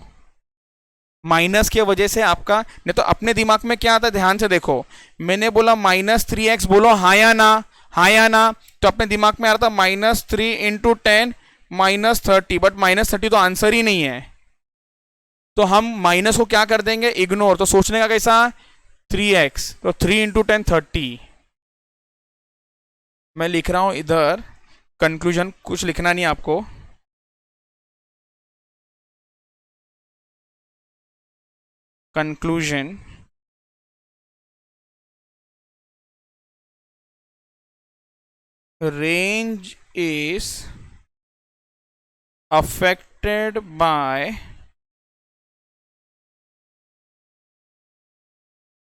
माइनस की वजह से आपका, नहीं तो अपने दिमाग में क्या आता है, ध्यान से देखो। मैंने बोला -3x, बोलो हाँ या ना, हाँ या ना। तो अपने दिमाग में आ रहा था -3 × 10 -30, बट -30 तो आंसर ही नहीं है। तो हम माइनस को क्या कर देंगे, इग्नोर। तो सोचने का कैसा, 3x, तो 3 × 10 30। मैं लिख रहा हूं इधर कंक्लूजन, कुछ लिखना नहीं आपको। Conclusion, range is affected by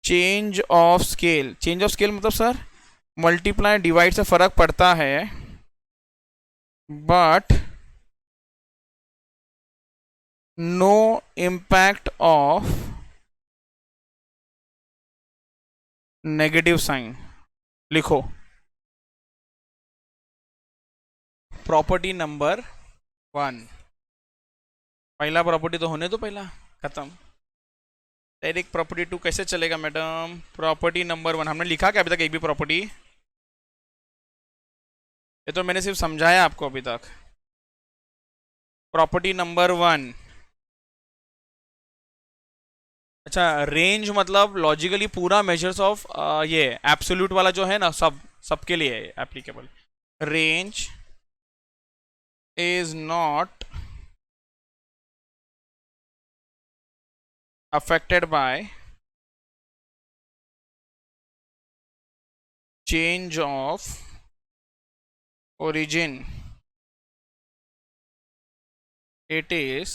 change of scale. Change of scale मतलब सर मल्टीप्लाई डिवाइड से फर्क पड़ता है, but no impact of negative sign. लिखो प्रॉपर्टी नंबर 1। पहला प्रॉपर्टी तो होने दो, पहला खत्म। डायरेक्ट प्रॉपर्टी 2 कैसे चलेगा मैडम। प्रॉपर्टी नंबर 1 हमने लिखा क्या अभी तक एक भी प्रॉपर्टी, ये तो मैंने सिर्फ समझाया आपको अभी तक। प्रॉपर्टी नंबर 1, अच्छा रेंज मतलब लॉजिकली पूरा मेजर्स ऑफ ये एब्सोल्यूट वाला जो है ना, सबके लिए applicable. Range is not affected by change of origin, it is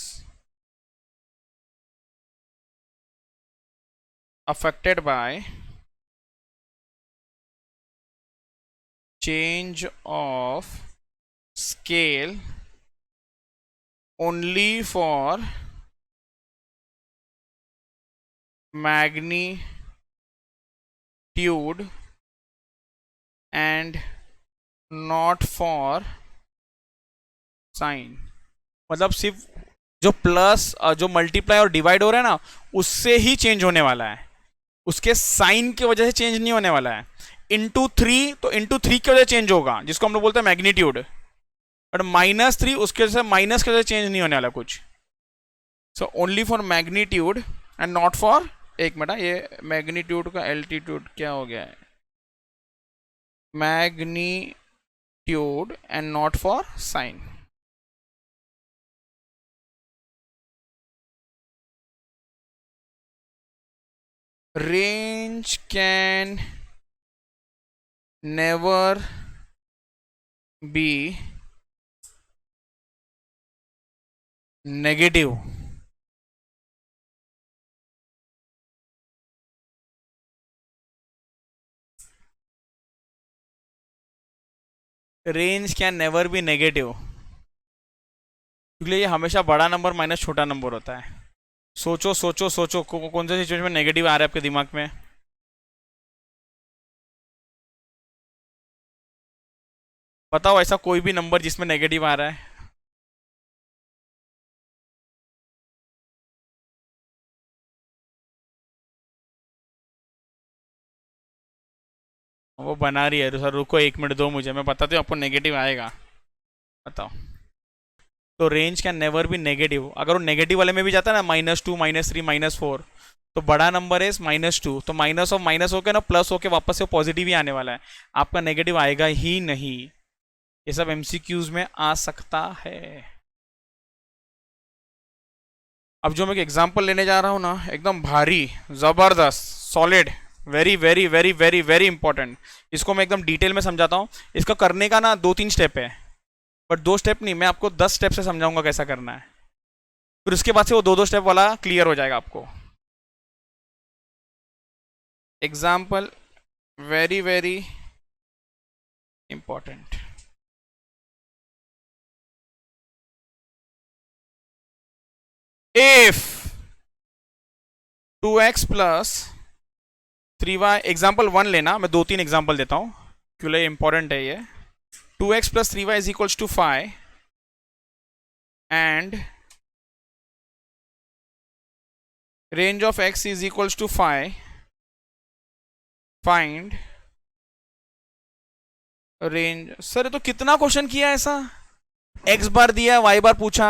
affected by change of scale only for magnitude and not for sign. मतलब सिर्फ जो प्लस जो मल्टीप्लाई और डिवाइड हो रहा है ना, उससे ही चेंज होने वाला है, उसके साइन की वजह से चेंज नहीं होने वाला है। ×3 तो ×3 की वजह से चेंज होगा, जिसको हम लोग बोलते हैं मैग्नीट्यूड। बट -3 उसके वजह से, माइनस की वजह से चेंज नहीं होने वाला कुछ। So only for magnitude and not for, एक मिनट, ये मैग्नीट्यूड का एल्टीट्यूड क्या हो गया है, magnitude and not for sign. range can never be negative। Range can never be negative, क्योंकि ये हमेशा बड़ा नंबर माइनस छोटा नंबर होता है। सोचो सोचो सोचो, कौन सा सिचुएशन में नेगेटिव आ रहा है आपके दिमाग में। बताओ ऐसा कोई भी नंबर जिसमें नेगेटिव आ रहा है। वो बना रही है तो सर रुको 1 मिनट दो मुझे, मैं बताती हूँ आपको नेगेटिव आएगा। बताओ। तो range can never be negative. अगर वो नेगेटिव वाले में भी जाता है ना, -2 -3 -4, तो बड़ा नंबर है -2, तो माइनस ऑफ माइनस होकर ना प्लस होकर वापस से पॉजिटिव ही आने वाला है, आपका नेगेटिव आएगा ही नहीं। ये सब एमसीक्यूज में आ सकता है। अब जो मैं एग्जांपल लेने जा रहा हूं ना, एकदम भारी, जबरदस्त, solid, very very very very very important. इसको मैं एकदम डिटेल में समझाता हूँ। इसका करने का ना 2-3 स्टेप है, बट 2 स्टेप नहीं, मैं आपको 10 स्टेप से समझाऊंगा कैसा करना है। फिर उसके बाद से वो 2-2 स्टेप वाला क्लियर हो जाएगा आपको। Example very very important. If 2x plus 3y, example 1 लेना, मैं 2-3 एग्जाम्पल देता हूं क्यों, इंपॉर्टेंट है ये। 2x plus 3y is equals to 5 and range of x is equals to 5, find range। Sir ये तो कितना क्वेश्चन किया ऐसा, x बार दिया, y बार पूछा,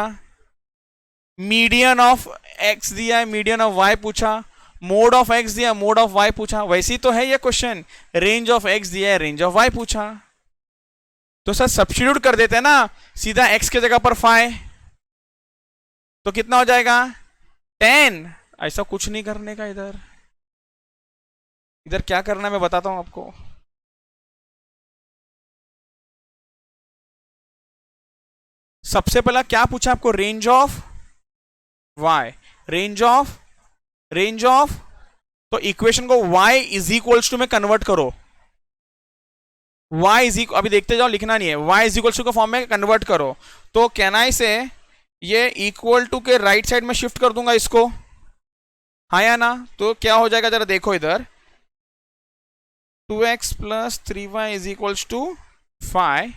मीडियन ऑफ x दिया, मीडियन ऑफ y पूछा, मोड ऑफ x दिया, मोड ऑफ y पूछा। वैसे ही तो है ये क्वेश्चन, रेंज ऑफ x दिया है, रेंज ऑफ y पूछा। तो सर सब्स्टिट्यूट कर देते हैं ना सीधा, x के जगह पर 5, तो कितना हो जाएगा 10। ऐसा कुछ नहीं करने का, इधर इधर क्या करना है मैं बताता हूं आपको। सबसे पहला क्या पूछा आपको, range of y, range of, तो इक्वेशन को y इज इक्वल्स टू में कन्वर्ट करो। y इज इक्वल, अभी देखते जाओ, लिखना नहीं है, y इज इक्वल्स टू के फॉर्म में कन्वर्ट करो। तो कैन आई से ये इक्वल टू के राइट साइड में शिफ्ट कर दूंगा इसको, हाँ या ना। तो क्या हो जाएगा जरा देखो इधर, 2x plus 3y is equals to 5,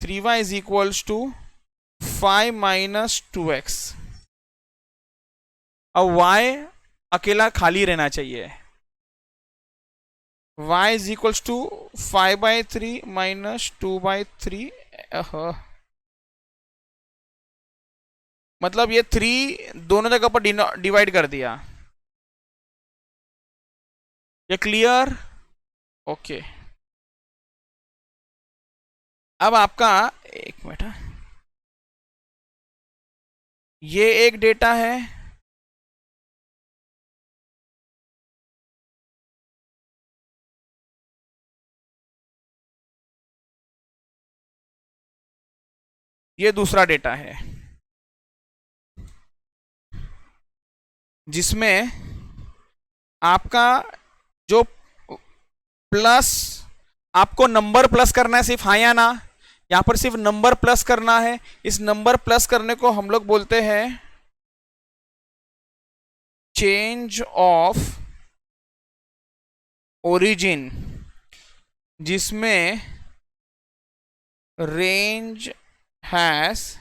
3y is equals to 5 minus 2x। अब y अकेला खाली रहना चाहिए, y is equals to 5/3 minus 2/3। मतलब ये 3 दोनों जगह पर डिवाइड कर दिया। ये क्लियर? ओके। अब आपका एक मिनट, ये एक डेटा है, ये दूसरा डेटा है, जिसमें आपका जो प्लस, आपको नंबर प्लस करना है सिर्फ, हाँ या ना। यहां पर सिर्फ नंबर प्लस करना है। इस नंबर प्लस करने को हम लोग बोलते हैं चेंज ऑफ ओरिजिन, जिसमें range has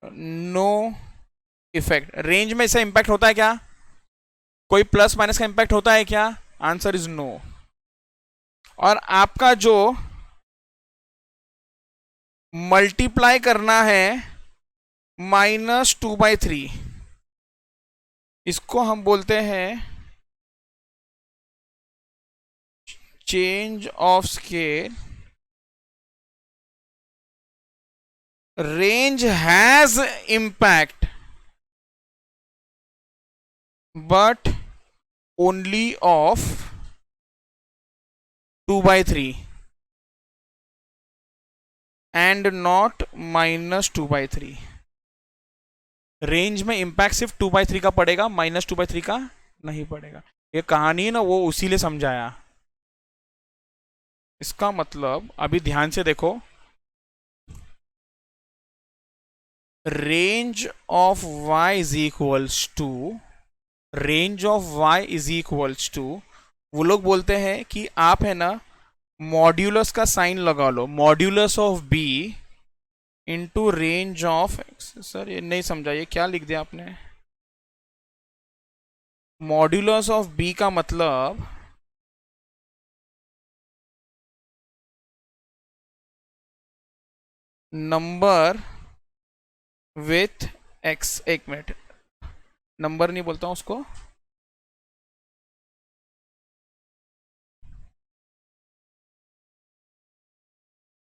no effect. Range में इसका इंपैक्ट होता है क्या, कोई प्लस माइनस का इंपैक्ट होता है क्या? Answer is no. और आपका जो मल्टीप्लाई करना है -2/3, इसको हम बोलते हैं change of scale. Range has impact but only of 2/3 and not -2/3। Range में इंपैक्ट सिर्फ 2/3 का पड़ेगा, -2/3 का नहीं पड़ेगा। ये कहानी है ना, वो उसी लिए समझाया। इसका मतलब अभी ध्यान से देखो, range of y is equals to, range of y is equals to, वो लोग बोलते हैं कि आप है ना मॉड्यूलस का साइन लगा लो, modulus of b into range of x। Sir ये नहीं समझा, ये क्या लिख दिया आपने, मॉड्यूलस ऑफ बी का मतलब नंबर विथ एक्स, एक मिनट, नंबर नहीं बोलता हूं उसको,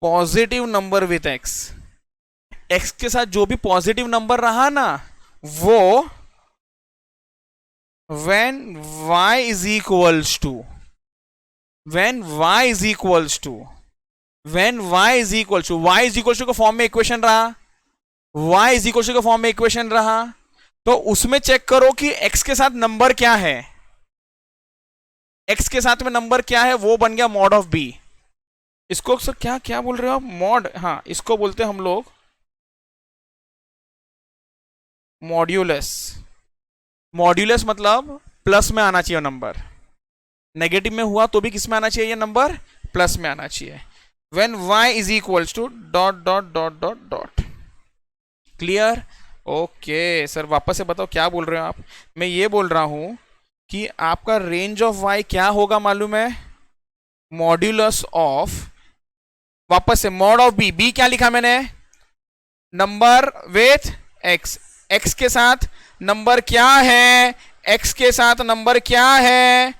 positive number with x. X के साथ जो भी पॉजिटिव नंबर रहा ना, वो when y is equals to when y is equals to when y is equals to y is equals to का फॉर्म में इक्वेशन रहा, y is equals to का फॉर्म में इक्वेशन रहा, तो उसमें चेक करो कि x के साथ नंबर क्या है, x के साथ में नंबर क्या है, वो बन गया मॉड ऑफ b। इसको सर क्या क्या बोल रहे हो आप, मॉड, हाँ इसको बोलते हैं हम लोग मॉड्यूलस। मॉड्यूलस मतलब प्लस में आना चाहिए नंबर, नेगेटिव में हुआ तो भी किस में आना चाहिए, ये नंबर प्लस में आना चाहिए। When y is equals to dot dot dot dot dot. Clear? Okay sir वापस से बताओ क्या बोल रहे हो आप। मैं ये बोल रहा हूं कि आपका रेंज ऑफ y क्या होगा मालूम है, मॉड्यूलस ऑफ, वापस से मॉड ऑफ b, b क्या लिखा मैंने, नंबर विथ x, x के साथ नंबर क्या है, x के साथ नंबर क्या है,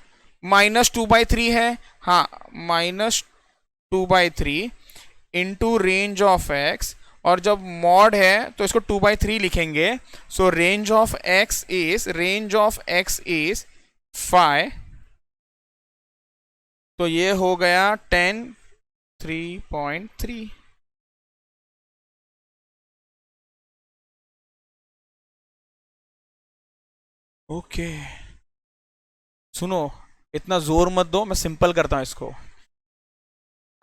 -2/3 है, हाँ -2/3 इंटू रेंज ऑफ x, और जब मॉड है तो इसको 2/3 लिखेंगे। सो रेंज ऑफ x इज 5, तो ये हो गया 10 3.3। ओके सुनो, इतना जोर मत दो, मैं सिंपल करता हूं इसको।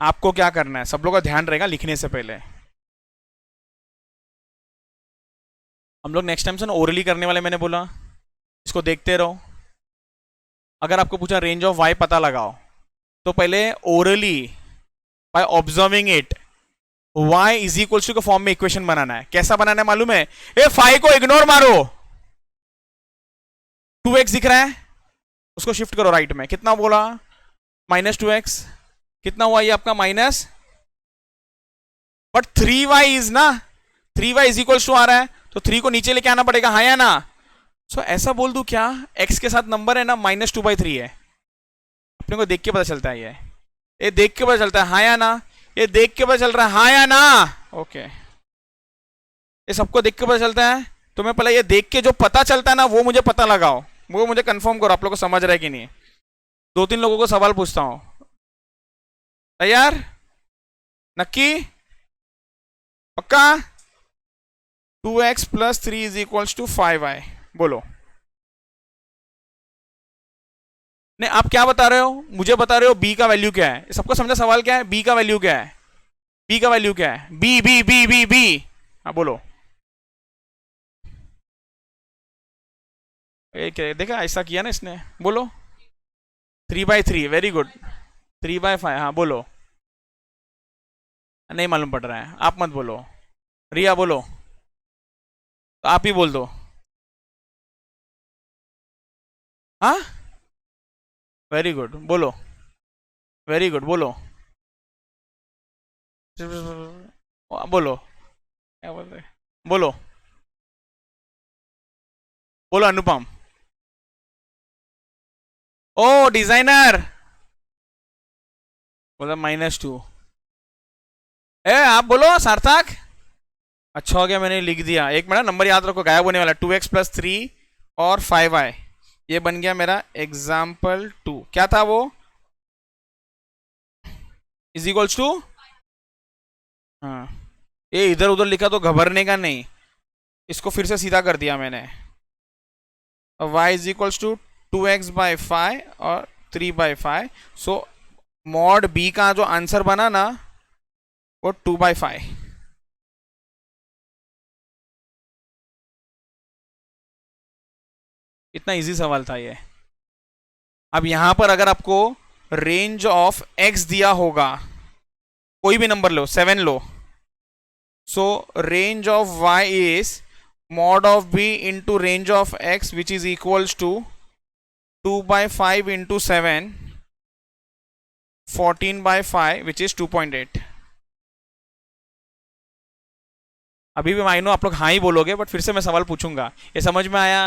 आपको क्या करना है, सब लोग का ध्यान रहेगा लिखने से पहले, हम लोग नेक्स्ट टाइम से ना ओरली करने वाले, मैंने बोला इसको देखते रहो। अगर आपको पूछा रेंज ऑफ वाई पता लगाओ, तो पहले orally by observing it y is equal to के फॉर्म में इक्वेशन बनाना है। कैसा बनाना है मालूम है, ए 5 को इग्नोर मारो, 2x दिख रहा है उसको शिफ्ट करो राइट में, कितना बोला -2x, कितना हुआ ये आपका माइनस, बट 3y इज ना, 3y इज इक्वल टू आ रहा है, तो 3 को नीचे लेके आना पड़ेगा, हाँ या ना। सो ऐसा बोल दूं क्या, x के साथ नंबर है ना -2/3 है, अपने को देख के पता चलता है, ये देख के पता चलता है, हाँ या ना, ये देख के पता चल रहा है, हाँ या ना। ओके ये सबको देख के पता चलता है, तो मैं पहले ये देख के जो पता चलता है ना वो मुझे पता लगाओ, वो मुझे कंफर्म करो आप लोग को समझ रहा है कि नहीं। 2-3 लोगों को सवाल पूछता हूं, तैयार, नक्की, पक्का। 2x + 3 is equals to 5y, बोलो। नहीं आप क्या बता रहे हो, मुझे बता रहे हो b का वैल्यू क्या है, सबको समझा सवाल क्या है, b का वैल्यू क्या है, b का वैल्यू क्या है, b b b b b, हाँ बोलो। एक देखा ऐसा किया ना इसने, बोलो 3/3, वेरी गुड, 3/5, हाँ बोलो। नहीं मालूम पड़ रहा है, आप मत बोलो, रिया बोलो, तो आप ही बोल दो, हाँ वेरी गुड बोलो, वेरी गुड बोलो, बोलो क्या बोल रहे, बोलो बोलो अनुपम, ओ डिजाइनर बोला -2, ए आप बोलो सार्थक, अच्छा हो गया मैंने लिख दिया, एक मिनट नंबर याद रखो गायब होने वाला, 2x + 3 और 5y, ये बन गया मेरा एग्जाम्पल 2, क्या था वो, इज इक्वल्स टू, हाँ ये इधर उधर लिखा तो घबरने का नहीं, इसको फिर से सीधा कर दिया मैंने, y is equals to 2x/5 और 3/5, सो मॉड b का जो आंसर बना ना वो 2/5। इतना इजी सवाल था ये। अब यहां पर अगर आपको रेंज ऑफ x दिया होगा, कोई भी number low, 7 low, so range of y is mod of b into range of x which is equals to 2/5 into 7, 14/5 which is 2.8. अभी भी माइनो आप लोग हाँ ही बोलोगे, बट फिर से मैं सवाल पूछूंगा। ये समझ में आया?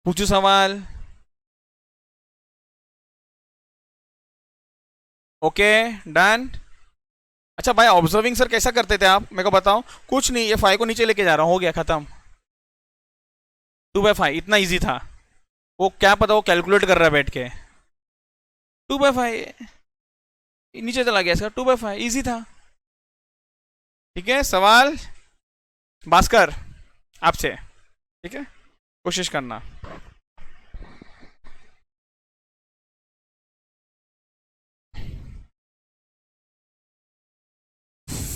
पूछू सवाल? Okay, done. अच्छा भाई, ऑब्जर्विंग सर कैसा करते थे आप, मेरे को बताओ। कुछ नहीं, ये 5 को नीचे लेके जा रहा हूँ, हो गया खत्म। 2/5 इतना इजी था। वो क्या पता वो कैलकुलेट कर रहा है बैठ के। 2/5 नीचे चला गया इसका, 2/5 इजी था। ठीक है, सवाल भास्कर आपसे, ठीक है, कोशिश करना।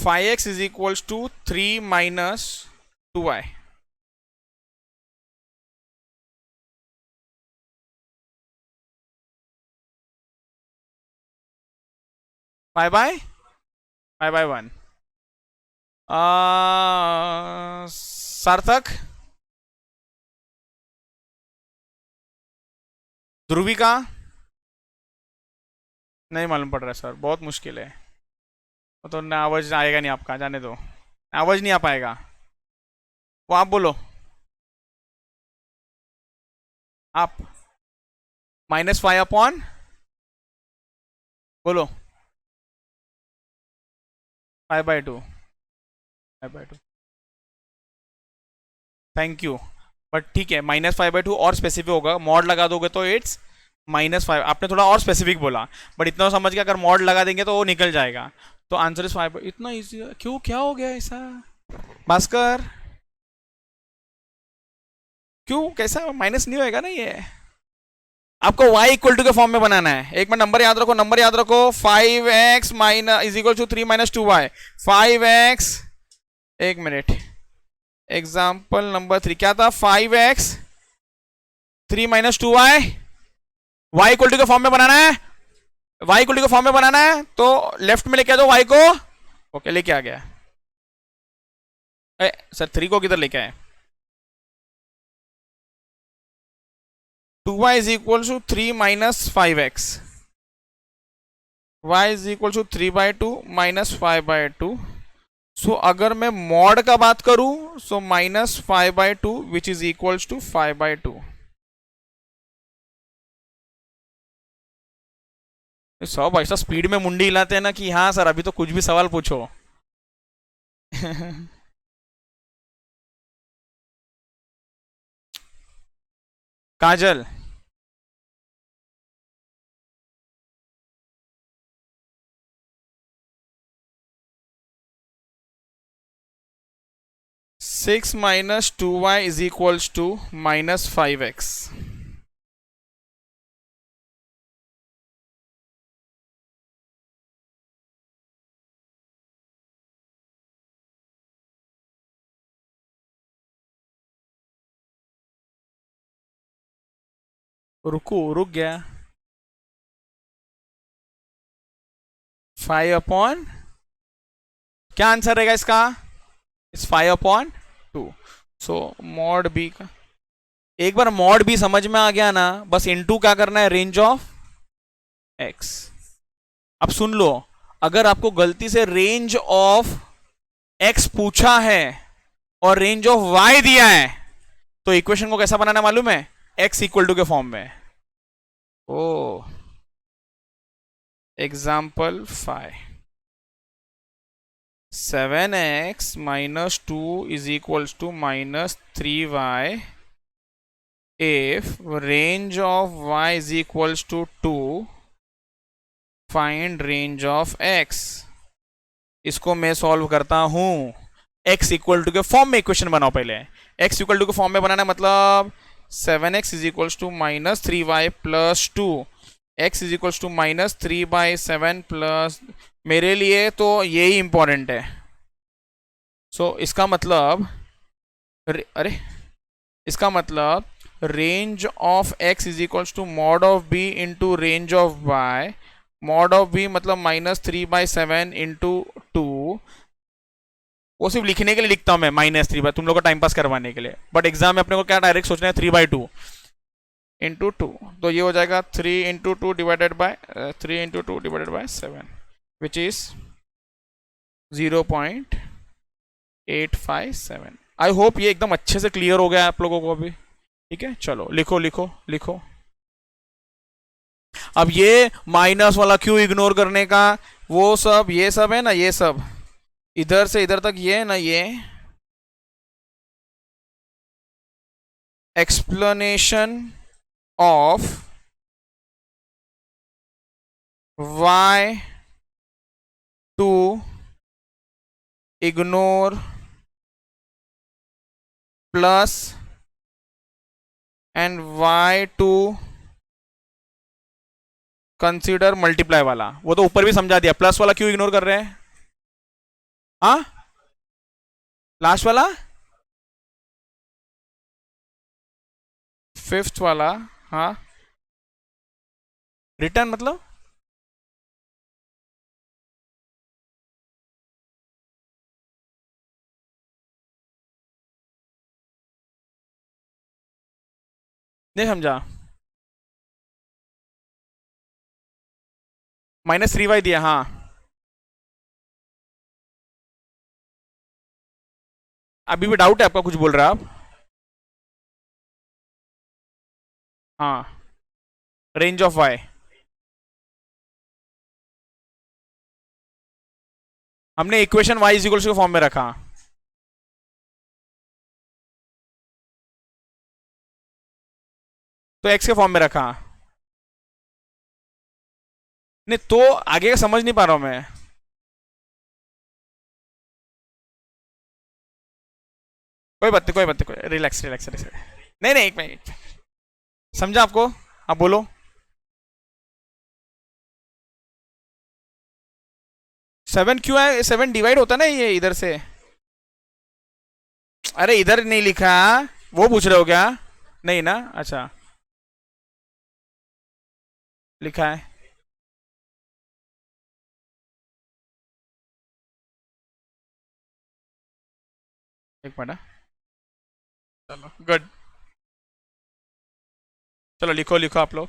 5x is equals to 3 minus 2y. Five by 1। सार्थक, ध्रुविका, नहीं मालूम पड़ रहा है सर, बहुत मुश्किल है। तो ना आवाज आएगा नहीं आपका, जाने दो, आवाज नहीं आ पाएगा। वो आप बोलो, आप -5 अपॉन, बोलो 5/2। Thank you. बट ठीक है, -5/2 और स्पेसिफिक होगा, मॉड लगा दोगे तो इट्स -5। आपने थोड़ा और स्पेसिफिक बोला, बट इतना समझ के अगर मॉड लगा देंगे तो वो निकल जाएगा। तो आंसर इज 5। इतना इजी क्यों, क्या हो गया ऐसा भास्कर? क्यों, कैसा माइनस नहीं होएगा ना ये? आपको y इक्वल टू के फॉर्म में बनाना है। एक मिनट, नंबर याद रखो, नंबर याद रखो। 5x minus is equal to 3 - 2y। 5x, एक मिनट, एग्जाम्पल नंबर 3 क्या था? 5x 3 - 2y। y equal to के फॉर्म में बनाना है, y इक्वल टू के फॉर्म में बनाना है, तो लेफ्ट में लेके आ दो y को। ओके, लेके आ गया। सर 3 को किधर लेके आए? 2y is equal to 3 minus 5x. y is equal to 3/2 minus 5/2. सो अगर मैं मॉड का बात करूं, सो -5/2 विच इज इक्वल्स टू 5/2। सब ऐसा स्पीड में मुंडी हिलाते हैं ना कि हाँ सर अभी तो कुछ भी सवाल पूछो। Kajal, six -2y is equals to -5x। रुको, रुक गया। 5/, क्या आंसर रहेगा इसका? इस 5/2। सो मॉड बी का, एक बार मॉड बी समझ में आ गया ना, बस इनटू क्या करना है, रेंज ऑफ एक्स। अब सुन लो, अगर आपको गलती से रेंज ऑफ एक्स पूछा है और रेंज ऑफ वाई दिया है, तो इक्वेशन को कैसा बनाना मालूम है? एक्स इक्वल टू के फॉर्म में। ओ, example 5, 7x - 2 is equals to -3y if range of y is equals to 2, find range of x। इसको मैं सॉल्व करता हूं। x इक्वल टू के फॉर्म में इक्वेशन बनाओ पहले। x इक्वल टू के फॉर्म में बनाना मतलब 7x is equals to -3y plus 2। x is equals to -3/7 plus, मेरे लिए तो यही इंपॉर्टेंट है। सो इसका मतलब, अरे इसका मतलब range of x is equals to mod of b into range of y। Mod of b मतलब -3/7 इंटू 2। वो सिर्फ लिखने के लिए लिखता हूं मैं -3 तुम लोग को टाइम पास करवाने के लिए, बट एग्जाम में अपने को क्या डायरेक्ट सोचना है 3/2 इंटू 2, तो ये हो जाएगा 3 × 2 divided by 7 which is 0.857। I hope ये एकदम अच्छे से क्लियर हो गया आप लोगों को अभी। ठीक है, चलो लिखो लिखो लिखो। अब ये माइनस वाला क्यों इग्नोर करने का, वो सब ये सब है ना, ये सब इधर से इधर तक ये है ना, ये explanation of why to ignore plus and why to consider multiply वाला, वो तो ऊपर भी समझा दिया। प्लस वाला क्यों इग्नोर कर रहे हैं? हाँ, लास्ट वाला, फिफ्थ वाला, हाँ रिटर्न मतलब नहीं समझा। -3y दिया, हाँ अभी भी डाउट है आपका, कुछ बोल रहे हैं आप? हाँ, रेंज ऑफ y हमने इक्वेशन y इज इक्वल्स के फॉर्म में रखा। तो x के फॉर्म में रखा। नहीं तो आगे का समझ नहीं पा रहा हूं मैं। कोई बात नहीं, कोई बात नहीं, कोई रिलैक्स रिलैक्स रिलैक्स। नहीं नहीं, एक मिनट समझा आपको, आप बोलो। 7 क्यों है? 7 डिवाइड होता ना ये इधर से। अरे इधर नहीं लिखा, वो पूछ रहे हो क्या? नहीं ना, अच्छा लिखा है। एक मिनट, चलो गुड, चलो लिखो लिखो आप लोग।